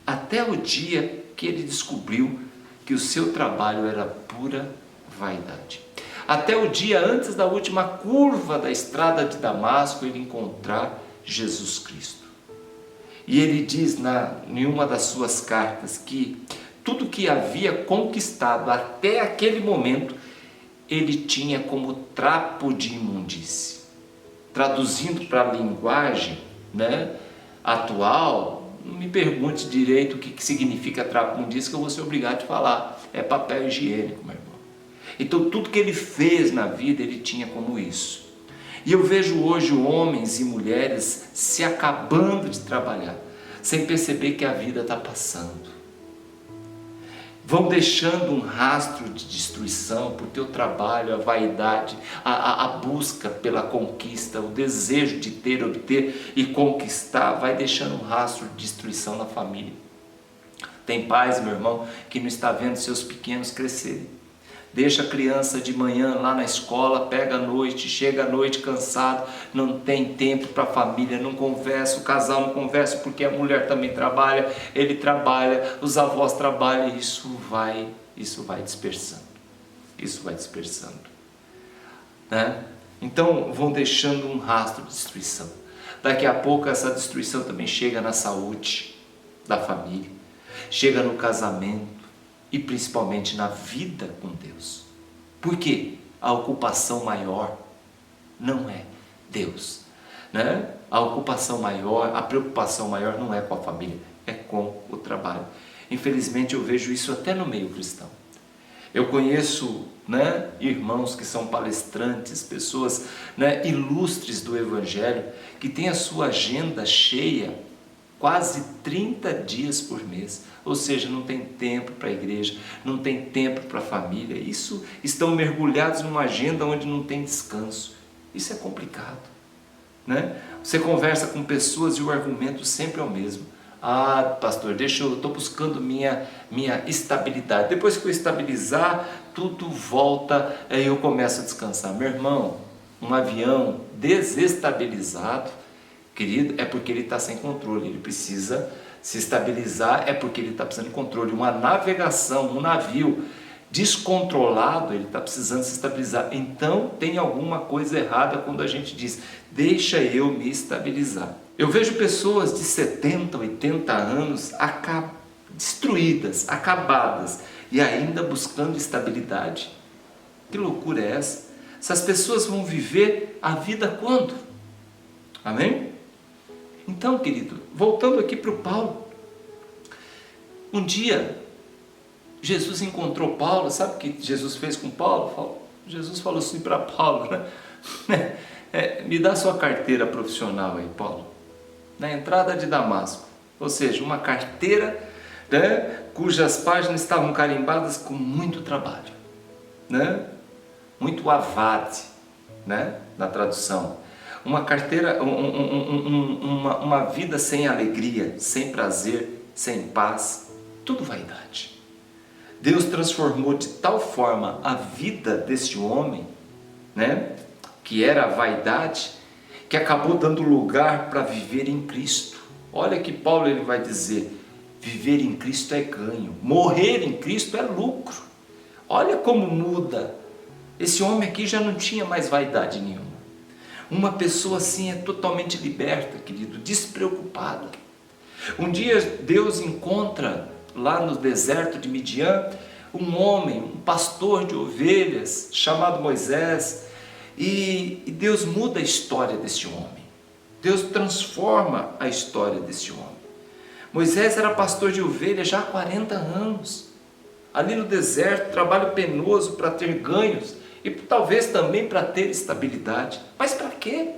até o dia que ele descobriu que o seu trabalho era pura vaidade. Até o dia antes da última curva da estrada de Damasco, ele encontrar Jesus Cristo. E ele diz em uma das suas cartas que tudo que havia conquistado até aquele momento, ele tinha como trapo de imundície. Traduzindo para a linguagem, né, atual, não me pergunte direito o que significa trapo de imundície, que eu vou ser obrigado a falar. É papel higiênico, meu irmão. Então tudo que ele fez na vida, ele tinha como isso. E eu vejo hoje homens e mulheres se acabando de trabalhar, sem perceber que a vida está passando. Vão deixando um rastro de destruição por teu trabalho, a vaidade, a busca pela conquista, o desejo de ter, obter e conquistar, vai deixando um rastro de destruição na família. Tem pais, meu irmão, que não está vendo seus pequenos crescerem. Deixa a criança de manhã lá na escola, pega à noite, chega à noite cansado, não tem tempo para a família, não conversa, o casal não conversa porque a mulher também trabalha, ele trabalha, os avós trabalham, e isso vai dispersando, né? Então vão deixando um rastro de destruição. Daqui a pouco essa destruição também chega na saúde da família, chega no casamento, e principalmente na vida com Deus. Porque a ocupação maior não é Deus, né? A ocupação maior, a preocupação maior não é com a família, é com o trabalho. Infelizmente eu vejo isso até no meio cristão. Eu conheço, né, irmãos que são palestrantes, pessoas, né, ilustres do Evangelho, que têm a sua agenda cheia quase 30 dias por mês, ou seja, não tem tempo para a igreja, não tem tempo para a família, isso estão mergulhados numa agenda onde não tem descanso. Isso é complicado, né? Você conversa com pessoas e o argumento sempre é o mesmo. Ah, pastor, eu estou buscando minha estabilidade, depois que eu estabilizar, tudo volta, aí eu começo a descansar. Meu irmão, um avião desestabilizado, querido, é porque ele está sem controle, ele precisa se estabilizar, é porque ele está precisando de controle. Uma navegação, um navio descontrolado, ele está precisando se estabilizar. Então tem alguma coisa errada quando a gente diz, deixa eu me estabilizar. Eu vejo pessoas de 70, 80 anos destruídas, acabadas, e ainda buscando estabilidade. Que loucura é essa? Essas pessoas vão viver a vida quando? Amém? Então, querido, voltando aqui para o Paulo, um dia Jesus encontrou Paulo. Sabe o que Jesus fez com Paulo? Jesus falou assim para Paulo, né? Me dá sua carteira profissional aí, Paulo, na entrada de Damasco. Ou seja, uma carteira, né, cujas páginas estavam carimbadas com muito trabalho, né? Muito avade, né, na tradução. Uma carteira, uma vida sem alegria, sem prazer, sem paz, tudo vaidade. Deus transformou de tal forma a vida desse homem, né, que era a vaidade, que acabou dando lugar para viver em Cristo. Olha que Paulo ele vai dizer, viver em Cristo é ganho, morrer em Cristo é lucro. Olha como muda. Esse homem aqui já não tinha mais vaidade nenhuma. Uma pessoa assim é totalmente liberta, querido, despreocupada. Um dia Deus encontra lá no deserto de Midian um homem, um pastor de ovelhas chamado Moisés, e Deus muda a história desse homem. Deus transforma a história desse homem. Moisés era pastor de ovelhas já há 40 anos, ali no deserto, trabalho penoso para ter ganhos, e talvez também para ter estabilidade. Mas para quê?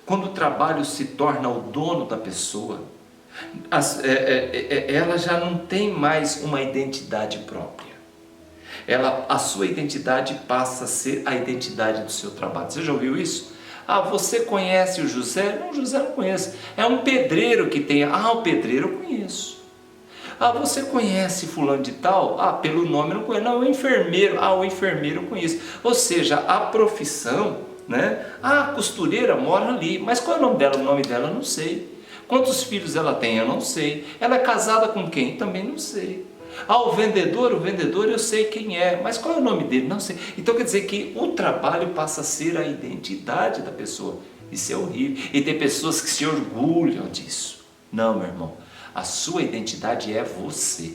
Quando o trabalho se torna o dono da pessoa, ela já não tem mais uma identidade própria. A sua identidade passa a ser a identidade do seu trabalho. Você já ouviu isso? Ah, você conhece o José? Não, o José não conheço. É um pedreiro que tem. Ah, o pedreiro eu conheço. Ah, você conhece fulano de tal? Ah, pelo nome eu não conheço. Não, o enfermeiro. Ah, o enfermeiro eu conheço. Ou seja, a profissão, né? Ah, a costureira mora ali. Mas qual é o nome dela? O nome dela eu não sei. Quantos filhos ela tem? Eu não sei. Ela é casada com quem? Também não sei. Ah, o vendedor eu sei quem é. Mas qual é o nome dele? Não sei. Então quer dizer que o trabalho passa a ser a identidade da pessoa. Isso é horrível. E tem pessoas que se orgulham disso. Não, meu irmão. A sua identidade é você.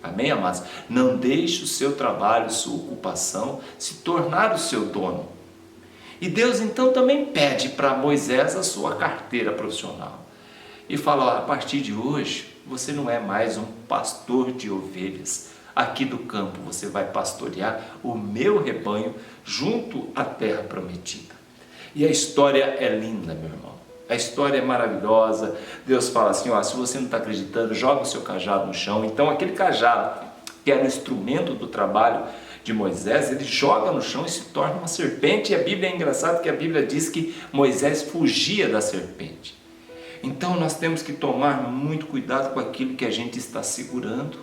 Amém, amados? Não deixe o seu trabalho, sua ocupação se tornar o seu dono. E Deus então também pede para Moisés a sua carteira profissional. E fala, a partir de hoje, você não é mais um pastor de ovelhas. Aqui do campo você vai pastorear o meu rebanho junto à terra prometida. E a história é linda, meu irmão. A história é maravilhosa. Deus fala assim, se você não está acreditando, joga o seu cajado no chão. Então aquele cajado, que era o instrumento do trabalho de Moisés, ele joga no chão e se torna uma serpente. E a Bíblia é engraçada, que a Bíblia diz que Moisés fugia da serpente. Então nós temos que tomar muito cuidado com aquilo que a gente está segurando,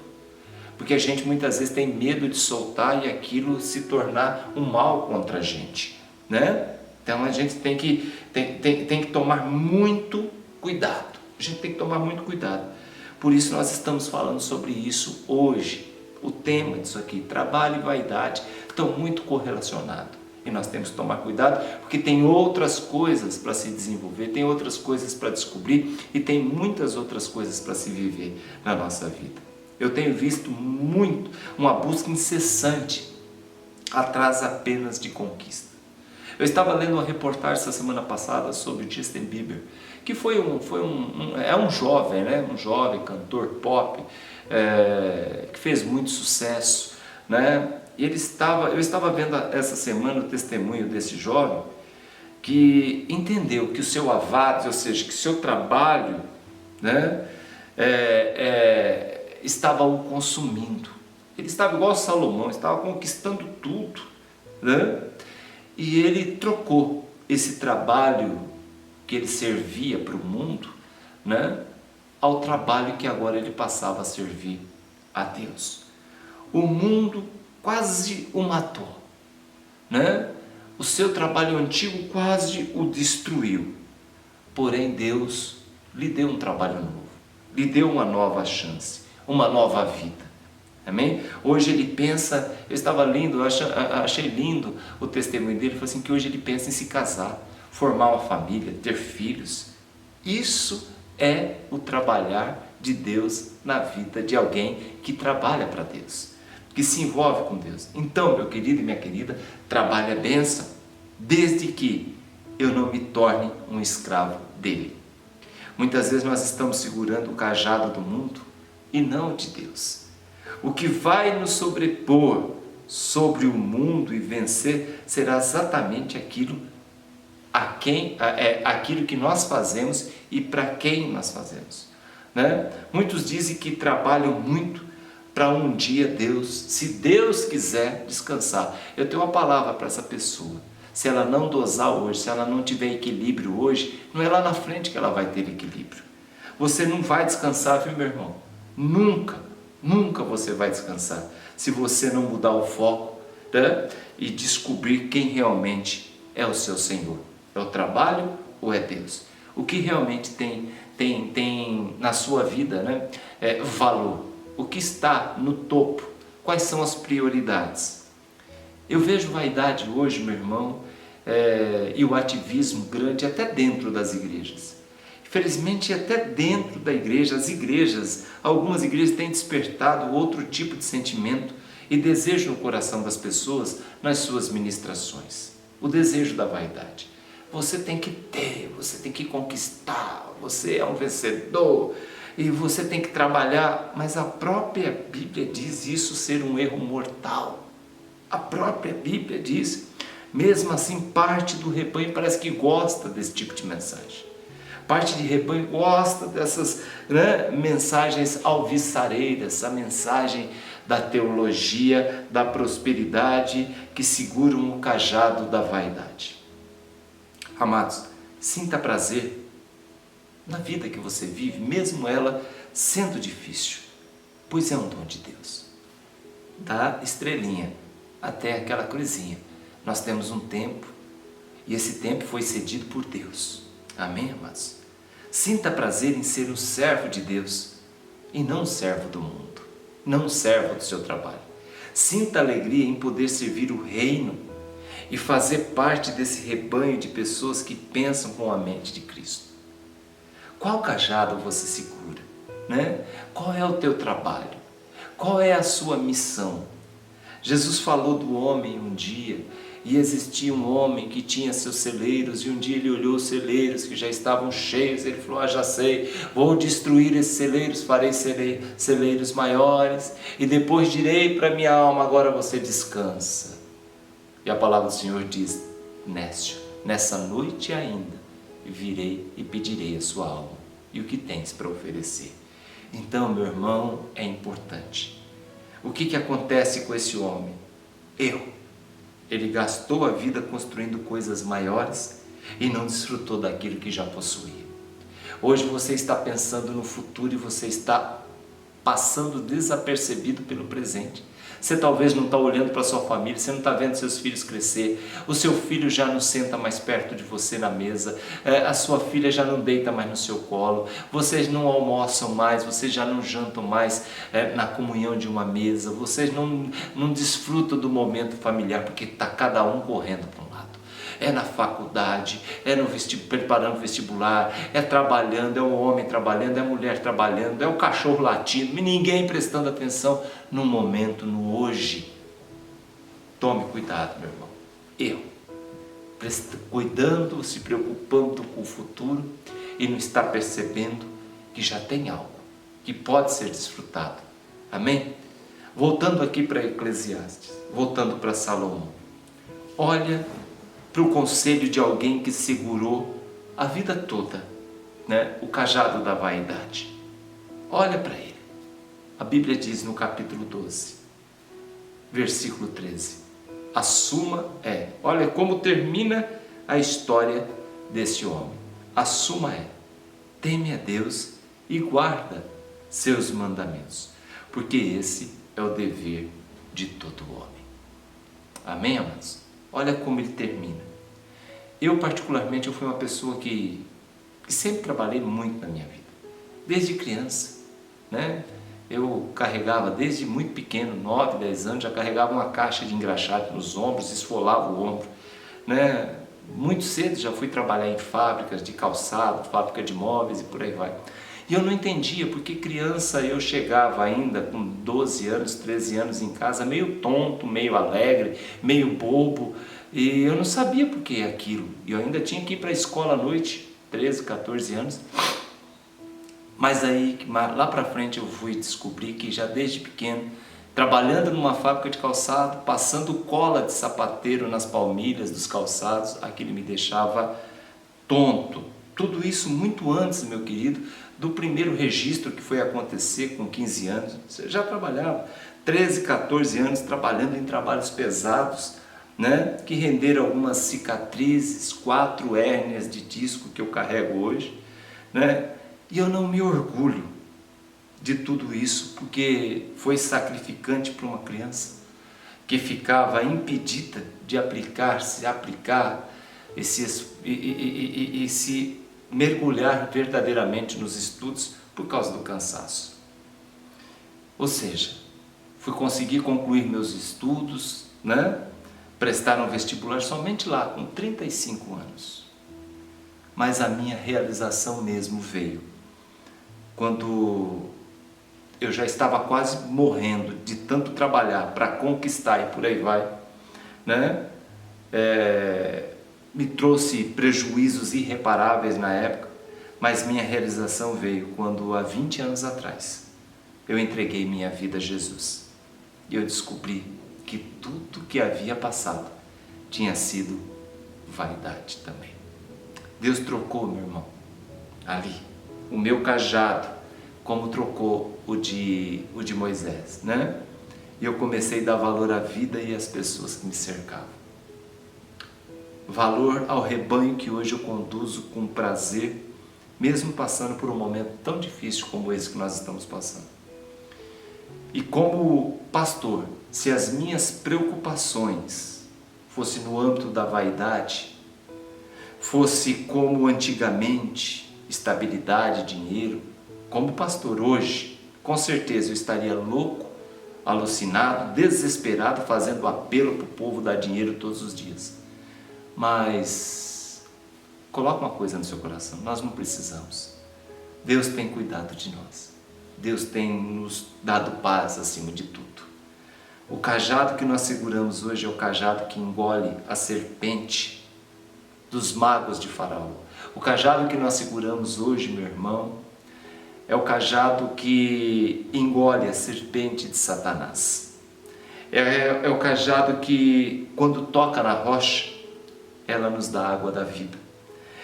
porque a gente muitas vezes tem medo de soltar e aquilo se tornar um mal contra a gente, né? Então a gente tem que tomar muito cuidado. A gente tem que tomar muito cuidado. Por isso nós estamos falando sobre isso hoje. O tema disso aqui, trabalho e vaidade, estão muito correlacionados. E nós temos que tomar cuidado, porque tem outras coisas para se desenvolver, tem outras coisas para descobrir e tem muitas outras coisas para se viver na nossa vida. Eu tenho visto muito uma busca incessante atrás apenas de conquista. Eu estava lendo uma reportagem essa semana passada sobre o Justin Bieber, que é um jovem, né? Um jovem cantor pop, que fez muito sucesso, né? E eu estava vendo essa semana o testemunho desse jovem, que entendeu que o seu avado, ou seja, que o seu trabalho, né, estava o consumindo. Ele estava igual a Salomão, estava conquistando tudo, né? E ele trocou esse trabalho que ele servia para o mundo, né, ao trabalho que agora ele passava a servir a Deus. O mundo quase o matou, né? O seu trabalho antigo quase o destruiu. Porém, Deus lhe deu um trabalho novo, lhe deu uma nova chance, uma nova vida. Amém? Hoje ele pensa, eu estava lendo, achei lindo o testemunho dele, falou assim, que hoje ele pensa em se casar, formar uma família, ter filhos. Isso é o trabalhar de Deus na vida de alguém que trabalha para Deus, que se envolve com Deus. Então, meu querido e minha querida, trabalhe a bênção, desde que eu não me torne um escravo dele. Muitas vezes nós estamos segurando o cajado do mundo e não de Deus. O que vai nos sobrepor sobre o mundo e vencer será exatamente aquilo que nós fazemos e para quem nós fazemos, né? Muitos dizem que trabalham muito para um dia Deus, se Deus quiser, descansar. Eu tenho uma palavra para essa pessoa. Se ela não dosar hoje, se ela não tiver equilíbrio hoje, não é lá na frente que ela vai ter equilíbrio. Você não vai descansar, viu, meu irmão? Nunca você vai descansar se você não mudar o foco, né? E descobrir quem realmente é o seu Senhor. É o trabalho ou é Deus? O que realmente tem na sua vida, né, valor? O que está no topo? Quais são as prioridades? Eu vejo vaidade hoje, meu irmão, e o ativismo grande até dentro das igrejas. Infelizmente, até dentro da igreja, algumas igrejas têm despertado outro tipo de sentimento e desejo no coração das pessoas nas suas ministrações. O desejo da vaidade. Você tem que ter, você tem que conquistar, você é um vencedor e você tem que trabalhar, mas a própria Bíblia diz isso ser um erro mortal. A própria Bíblia diz, mesmo assim, parte do rebanho parece que gosta desse tipo de mensagem. Parte de rebanho gosta dessas, né, mensagens alvissareiras, a mensagem da teologia, da prosperidade, que seguram o cajado da vaidade. Amados, sinta prazer na vida que você vive, mesmo ela sendo difícil, pois é um dom de Deus. Da estrelinha até aquela cruzinha, nós temos um tempo, e esse tempo foi cedido por Deus. Amém, amados? Sinta prazer em ser um servo de Deus e não um servo do mundo, não um servo do seu trabalho. Sinta alegria em poder servir o reino e fazer parte desse rebanho de pessoas que pensam com a mente de Cristo. Qual cajado você segura, né? Qual é o teu trabalho? Qual é a sua missão? Jesus falou do homem um dia, e existia um homem que tinha seus celeiros, e um dia ele olhou os celeiros que já estavam cheios, ele falou, já sei, vou destruir esses celeiros, farei celeiros maiores, e depois direi para minha alma, agora você descansa. E a palavra do Senhor diz, Nécio, nessa noite ainda, virei e pedirei a sua alma, e o que tens para oferecer. Então, meu irmão, é importante. O que acontece com esse homem? Erro. Ele gastou a vida construindo coisas maiores e não desfrutou daquilo que já possuía. Hoje você está pensando no futuro e você está passando desapercebido pelo presente. Você talvez não está olhando para a sua família, você não está vendo seus filhos crescer, o seu filho já não senta mais perto de você na mesa, a sua filha já não deita mais no seu colo, vocês não almoçam mais, vocês já não jantam mais na comunhão de uma mesa, vocês não desfrutam do momento familiar, porque está cada um correndo para um lado. É na faculdade, é preparando o vestibular, é trabalhando, é o homem trabalhando, é a mulher trabalhando, é o cachorro latindo, e ninguém prestando atenção no momento, no hoje. Tome cuidado, meu irmão. Erro. Cuidando, se preocupando com o futuro e não está percebendo que já tem algo que pode ser desfrutado. Amém? Voltando aqui para Eclesiastes, voltando para Salomão. Olha para o conselho de alguém que segurou a vida toda, né, o cajado da vaidade. Olha para ele. A Bíblia diz no capítulo 12, versículo 13. A suma é, olha como termina a história desse homem. A suma é: teme a Deus e guarda seus mandamentos, porque esse é o dever de todo homem. Amém, amados? Olha como ele termina. Eu particularmente, eu fui uma pessoa que sempre trabalhei muito na minha vida, desde criança, né? Eu carregava desde muito pequeno, 9, 10 anos, já carregava uma caixa de engraxate nos ombros, esfolava o ombro, né? Muito cedo já fui trabalhar em fábricas de calçado, fábrica de móveis e por aí vai. E eu não entendia porque criança eu chegava ainda com 12 anos, 13 anos em casa, meio tonto, meio alegre, meio bobo, e eu não sabia por que aquilo. E eu ainda tinha que ir para a escola à noite, 13, 14 anos. Mas aí, lá para frente, eu fui descobrir que já desde pequeno, trabalhando numa fábrica de calçado, passando cola de sapateiro nas palmilhas dos calçados, aquilo me deixava tonto. Tudo isso muito antes, meu querido, do primeiro registro que foi acontecer com 15 anos. Você já trabalhava 13, 14 anos trabalhando em trabalhos pesados, né, que renderam algumas cicatrizes, 4 hérnias de disco que eu carrego hoje, né? E eu não me orgulho de tudo isso, porque foi sacrificante para uma criança que ficava impedida de aplicar e se mergulhar verdadeiramente nos estudos por causa do cansaço. Ou seja, fui conseguir concluir meus estudos, né? Prestar um vestibular somente lá, com 35 anos. Mas a minha realização mesmo veio quando eu já estava quase morrendo de tanto trabalhar para conquistar e por aí vai, né? Me trouxe prejuízos irreparáveis na época, mas minha realização veio quando há 20 anos atrás eu entreguei minha vida a Jesus e eu descobri que tudo que havia passado tinha sido vaidade também. Deus trocou, meu irmão, ali, o meu cajado, como trocou o de Moisés, né? E eu comecei a dar valor à vida e às pessoas que me cercavam. Valor ao rebanho que hoje eu conduzo com prazer, mesmo passando por um momento tão difícil como esse que nós estamos passando. E como pastor, se as minhas preocupações fossem no âmbito da vaidade, fosse como antigamente, estabilidade, dinheiro, como pastor hoje, com certeza eu estaria louco, alucinado, desesperado, fazendo apelo para o povo dar dinheiro todos os dias. Mas coloca uma coisa no seu coração, nós não precisamos. Deus tem cuidado de nós. Deus tem nos dado paz acima de tudo. O cajado que nós seguramos hoje é o cajado que engole a serpente dos magos de Faraó. O cajado que nós seguramos hoje, meu irmão, é o cajado que engole a serpente de Satanás. É o cajado que, quando toca na rocha, ela nos dá a água da vida.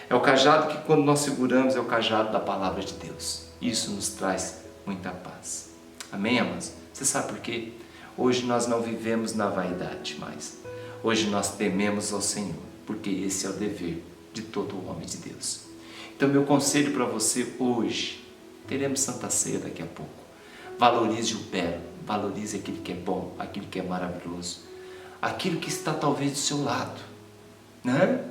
É o cajado que, quando nós seguramos, é o cajado da palavra de Deus. Isso nos traz muita paz. Amém, amados? Você sabe por quê? Hoje nós não vivemos na vaidade mais. Hoje nós tememos ao Senhor, porque esse é o dever de todo homem de Deus. Então, meu conselho para você hoje, teremos Santa Ceia daqui a pouco. Valorize o belo, valorize aquilo que é bom, aquilo que é maravilhoso, aquilo que está talvez do seu lado, né?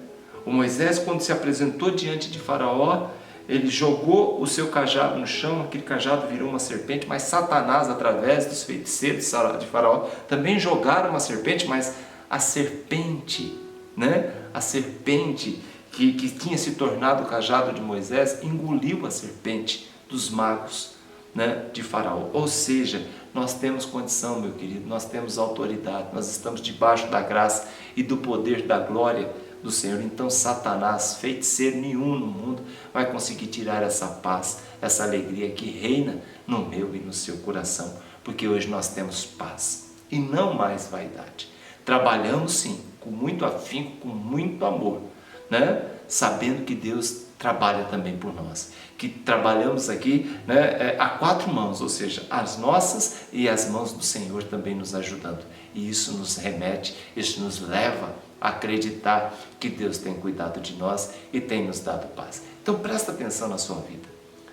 O Moisés, quando se apresentou diante de Faraó, ele jogou o seu cajado no chão, aquele cajado virou uma serpente, mas Satanás, através dos feiticeiros de Faraó, também jogaram uma serpente, mas a serpente, né? A serpente que tinha se tornado o cajado de Moisés, engoliu a serpente dos magos, né, de Faraó. Ou seja, nós temos condição, meu querido, nós temos autoridade, nós estamos debaixo da graça e do poder da glória do Senhor. Então Satanás, feiticeiro nenhum no mundo, vai conseguir tirar essa paz, essa alegria que reina no meu e no seu coração, porque hoje nós temos paz e não mais vaidade. Trabalhamos sim, com muito afinco, com muito amor, né? Sabendo que Deus trabalha também por nós, que trabalhamos aqui, né, a quatro mãos, ou seja, as nossas e as mãos do Senhor também nos ajudando, e isso nos remete, isso nos leva a acreditar que Deus tem cuidado de nós e tem nos dado paz. Então presta atenção na sua vida,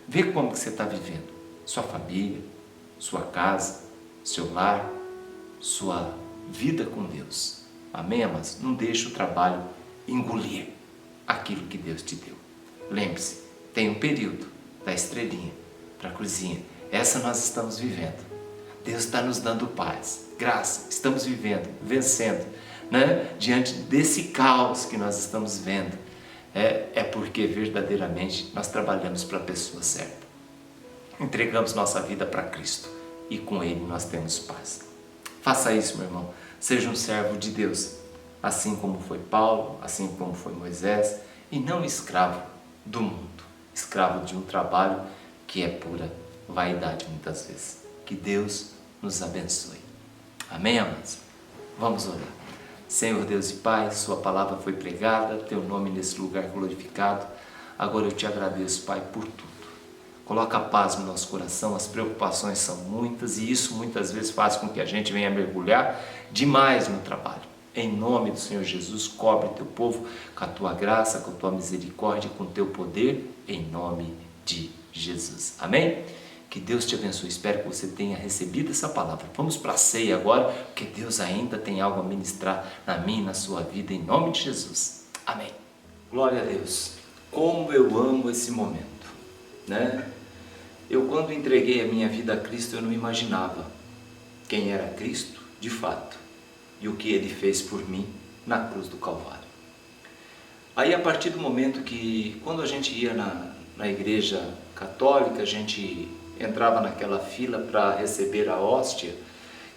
vê como que você está vivendo, sua família, sua casa, seu lar, sua vida com Deus. Amém, amados? Não deixe o trabalho engolir aquilo que Deus te deu. Lembre-se, tem um período da estrelinha para a cruzinha. Essa nós estamos vivendo. Deus está nos dando paz, graça. Estamos vivendo, vencendo, né? Diante desse caos que nós estamos vendo. É porque verdadeiramente nós trabalhamos para a pessoa certa. Entregamos nossa vida para Cristo e com Ele nós temos paz. Faça isso, meu irmão. Seja um servo de Deus, assim como foi Paulo, assim como foi Moisés, e não escravo do mundo, escravo de um trabalho que é pura vaidade muitas vezes. Que Deus nos abençoe. Amém, amados? Vamos orar. Senhor Deus e Pai, Sua palavra foi pregada, Teu nome nesse lugar glorificado. Agora eu Te agradeço, Pai, por tudo. Coloca paz no nosso coração, as preocupações são muitas e isso muitas vezes faz com que a gente venha mergulhar demais no trabalho. Em nome do Senhor Jesus, cobre Teu povo com a Tua graça, com a Tua misericórdia, com o Teu poder, em nome de Jesus. Amém? Que Deus te abençoe. Espero que você tenha recebido essa palavra. Vamos para a ceia agora, porque Deus ainda tem algo a ministrar na minha e na sua vida, em nome de Jesus. Amém. Glória a Deus. Como eu amo esse momento, né? Eu, quando entreguei a minha vida a Cristo, eu não imaginava quem era Cristo de fato e o que Ele fez por mim na cruz do Calvário. Aí, a partir do momento que, quando a gente ia na igreja católica, a gente entrava naquela fila para receber a hóstia,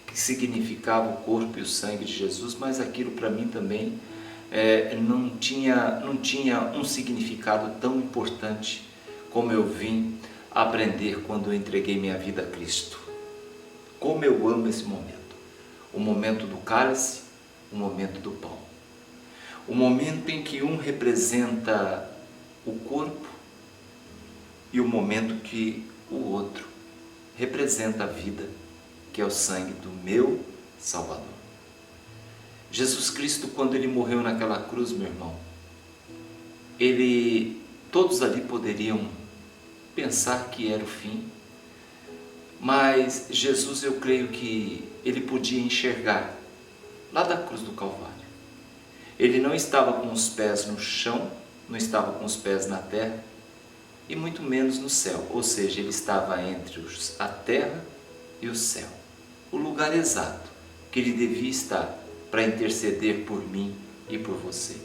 que significava o corpo e o sangue de Jesus, mas aquilo para mim também não tinha um significado tão importante como eu vim aprender quando eu entreguei minha vida a Cristo. Como eu amo esse momento. O momento do cálice, o momento do pão. O momento em que um representa o corpo e o momento que o outro representa a vida, que é o sangue do meu Salvador. Jesus Cristo, quando Ele morreu naquela cruz, meu irmão, todos ali poderiam pensar que era o fim, mas Jesus, eu creio que Ele podia enxergar lá da cruz do Calvário. Ele não estava com os pés no chão, não estava com os pés na terra e muito menos no céu, ou seja, Ele estava entre a terra e o céu, o lugar exato que Ele devia estar para interceder por mim e por você.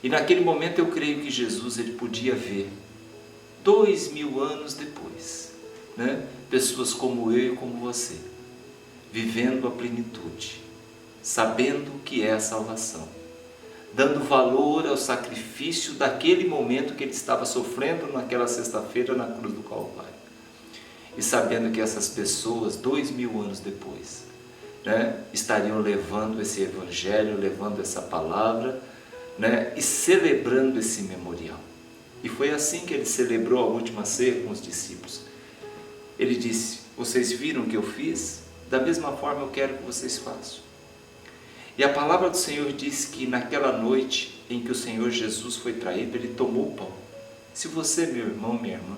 E naquele momento eu creio que Jesus, Ele podia ver 2000 anos depois, né? Pessoas como eu e como você, vivendo a plenitude, sabendo o que é a salvação, dando valor ao sacrifício daquele momento que Ele estava sofrendo naquela sexta-feira na cruz do Calvário, e sabendo que essas pessoas 2000 anos depois, né, estariam levando esse evangelho, levando essa palavra, né, e celebrando esse memorial. E foi assim que Ele celebrou a última ceia com os discípulos. Ele disse: vocês viram o que eu fiz? Da mesma forma eu quero que vocês façam. E a palavra do Senhor diz que naquela noite em que o Senhor Jesus foi traído, Ele tomou o pão. Se você, meu irmão, minha irmã,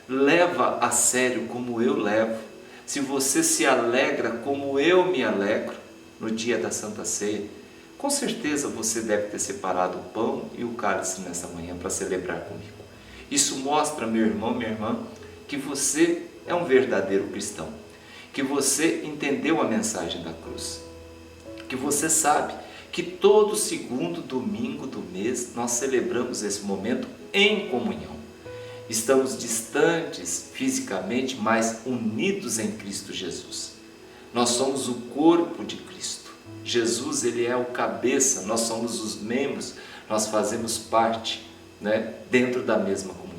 leva a sério como eu levo, se você se alegra como eu me alegro no dia da Santa Ceia, com certeza você deve ter separado o pão e o cálice nessa manhã para celebrar comigo. Isso mostra, meu irmão, minha irmã, que você é um verdadeiro cristão, que você entendeu a mensagem da cruz, que você sabe que todo segundo domingo do mês nós celebramos esse momento em comunhão. Estamos distantes fisicamente, mas unidos em Cristo Jesus. Nós somos o corpo de Cristo. Jesus, Ele é o cabeça, nós somos os membros, nós fazemos parte, né, dentro da mesma comunhão.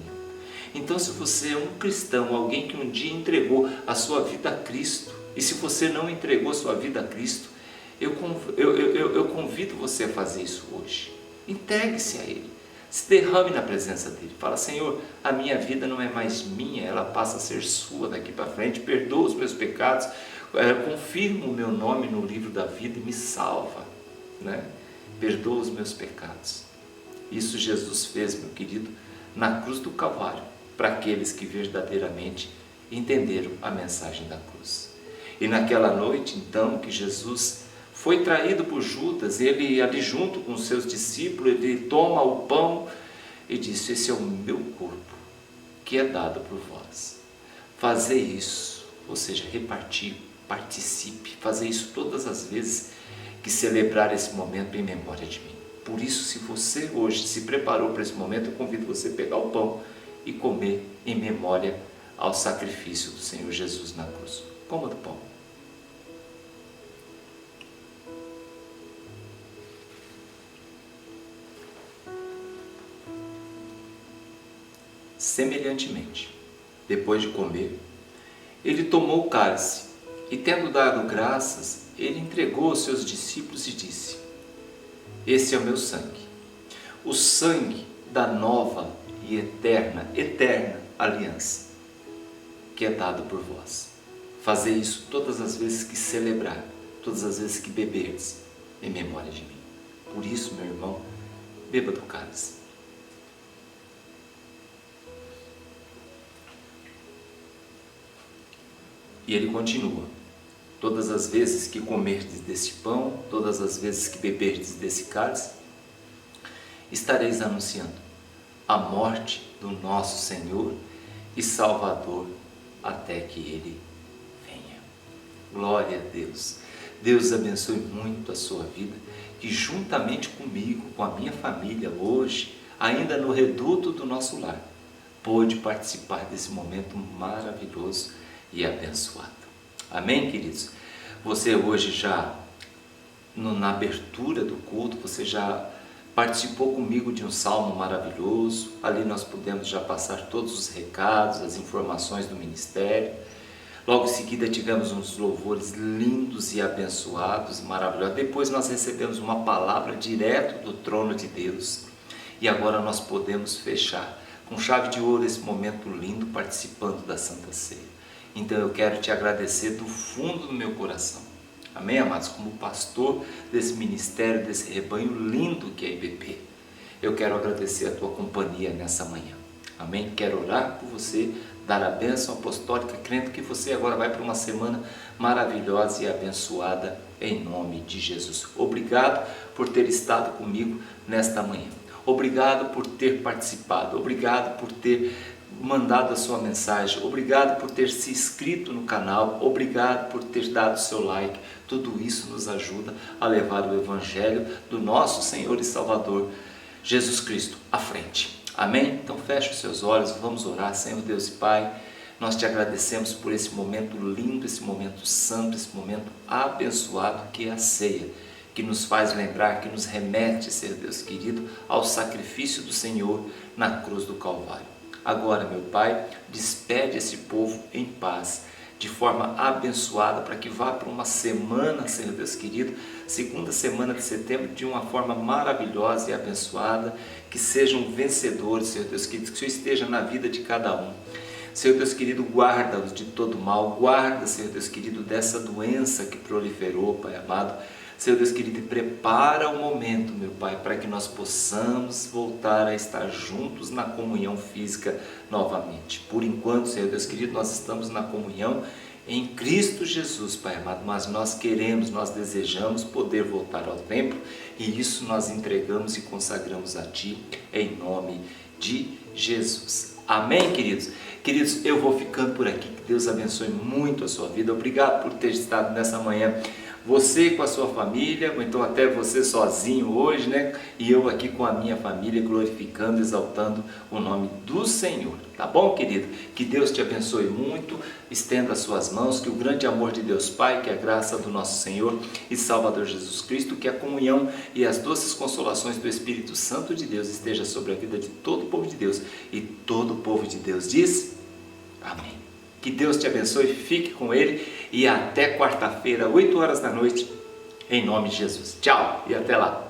Então, se você é um cristão, alguém que um dia entregou a sua vida a Cristo, e se você não entregou a sua vida a Cristo, eu convido você a fazer isso hoje. Entregue-se a Ele. Se derrame na presença dEle. Fala: Senhor, a minha vida não é mais minha, ela passa a ser sua daqui para frente. Perdoa os meus pecados, confirma o meu nome no livro da vida e me salva, né? Perdoa os meus pecados. Isso Jesus fez, meu querido, na cruz do Calvário, para aqueles que verdadeiramente entenderam a mensagem da cruz. E naquela noite, então, que Jesus foi traído por Judas, ele ali junto com os seus discípulos, ele toma o pão e disse: esse é o meu corpo, que é dado por vós. Fazer isso, ou seja, repartir, participe, fazer isso todas as vezes que celebrar esse momento em memória de mim. Por isso, se você hoje se preparou para esse momento, eu convido você a pegar o pão e comer em memória ao sacrifício do Senhor Jesus na cruz. Coma do pão. Semelhantemente, depois de comer, ele tomou o cálice e, tendo dado graças, ele entregou aos seus discípulos e disse: esse é o meu sangue, o sangue da nova e eterna aliança, que é dado por vós. Fazei isso todas as vezes que celebrar, todas as vezes que beberdes, em memória de mim. Por isso, meu irmão, beba do cálice. E ele continua: todas as vezes que comerdes desse pão, todas as vezes que beberdes desse cálice, estareis anunciando a morte do nosso Senhor e Salvador até que Ele venha. Glória a Deus. Deus abençoe muito a sua vida, que juntamente comigo, com a minha família, hoje, ainda no reduto do nosso lar, pôde participar desse momento maravilhoso e abençoado. Amém, queridos? Você hoje já, na abertura do culto, você já participou comigo de um salmo maravilhoso. Ali nós pudemos já passar todos os recados, as informações do ministério. Logo em seguida tivemos uns louvores lindos e abençoados, maravilhosos. Depois nós recebemos uma palavra direto do trono de Deus. E agora nós podemos fechar com chave de ouro esse momento lindo, participando da Santa Ceia. Então eu quero te agradecer do fundo do meu coração. Amém, amados? Como pastor desse ministério, desse rebanho lindo que é a IBP, eu quero agradecer a tua companhia nessa manhã. Amém? Quero orar por você, dar a bênção apostólica, crendo que você agora vai para uma semana maravilhosa e abençoada em nome de Jesus. Obrigado por ter estado comigo nesta manhã. Obrigado por ter participado. Obrigado por ter mandado a sua mensagem, obrigado por ter se inscrito no canal, obrigado por ter dado seu like. Tudo isso nos ajuda a levar o Evangelho do nosso Senhor e Salvador Jesus Cristo à frente. Amém? Então feche os seus olhos, vamos orar. Senhor Deus e Pai, nós te agradecemos por esse momento lindo, esse momento santo, esse momento abençoado que é a ceia, que nos faz lembrar, que nos remete, Senhor Deus querido, ao sacrifício do Senhor na cruz do Calvário. Agora, meu Pai, despede esse povo em paz, de forma abençoada, para que vá para uma semana, Senhor Deus querido, segunda semana de setembro, de uma forma maravilhosa e abençoada, que sejam vencedores, Senhor Deus querido, que o Senhor esteja na vida de cada um. Senhor Deus querido, guarda-os de todo mal, guarda, Senhor Deus querido, dessa doença que proliferou, Pai amado. Senhor Deus querido, prepara o momento, meu Pai, para que nós possamos voltar a estar juntos na comunhão física novamente. Por enquanto, Senhor Deus querido, nós estamos na comunhão em Cristo Jesus, Pai amado, mas nós queremos, nós desejamos poder voltar ao templo, e isso nós entregamos e consagramos a Ti, em nome de Jesus. Amém, queridos? Queridos, eu vou ficando por aqui, que Deus abençoe muito a sua vida. Obrigado por ter estado nessa manhã, você com a sua família, ou então até você sozinho hoje, né? E eu aqui com a minha família, glorificando, exaltando o nome do Senhor. Tá bom, querido? Que Deus te abençoe muito, estenda as suas mãos, que o grande amor de Deus Pai, que a graça do nosso Senhor e Salvador Jesus Cristo, que a comunhão e as doces consolações do Espírito Santo de Deus esteja sobre a vida de todo o povo de Deus. E todo o povo de Deus diz: amém. Que Deus te abençoe, fique com Ele, e até quarta-feira, 8 horas da noite, Em nome de Jesus. Tchau e até lá.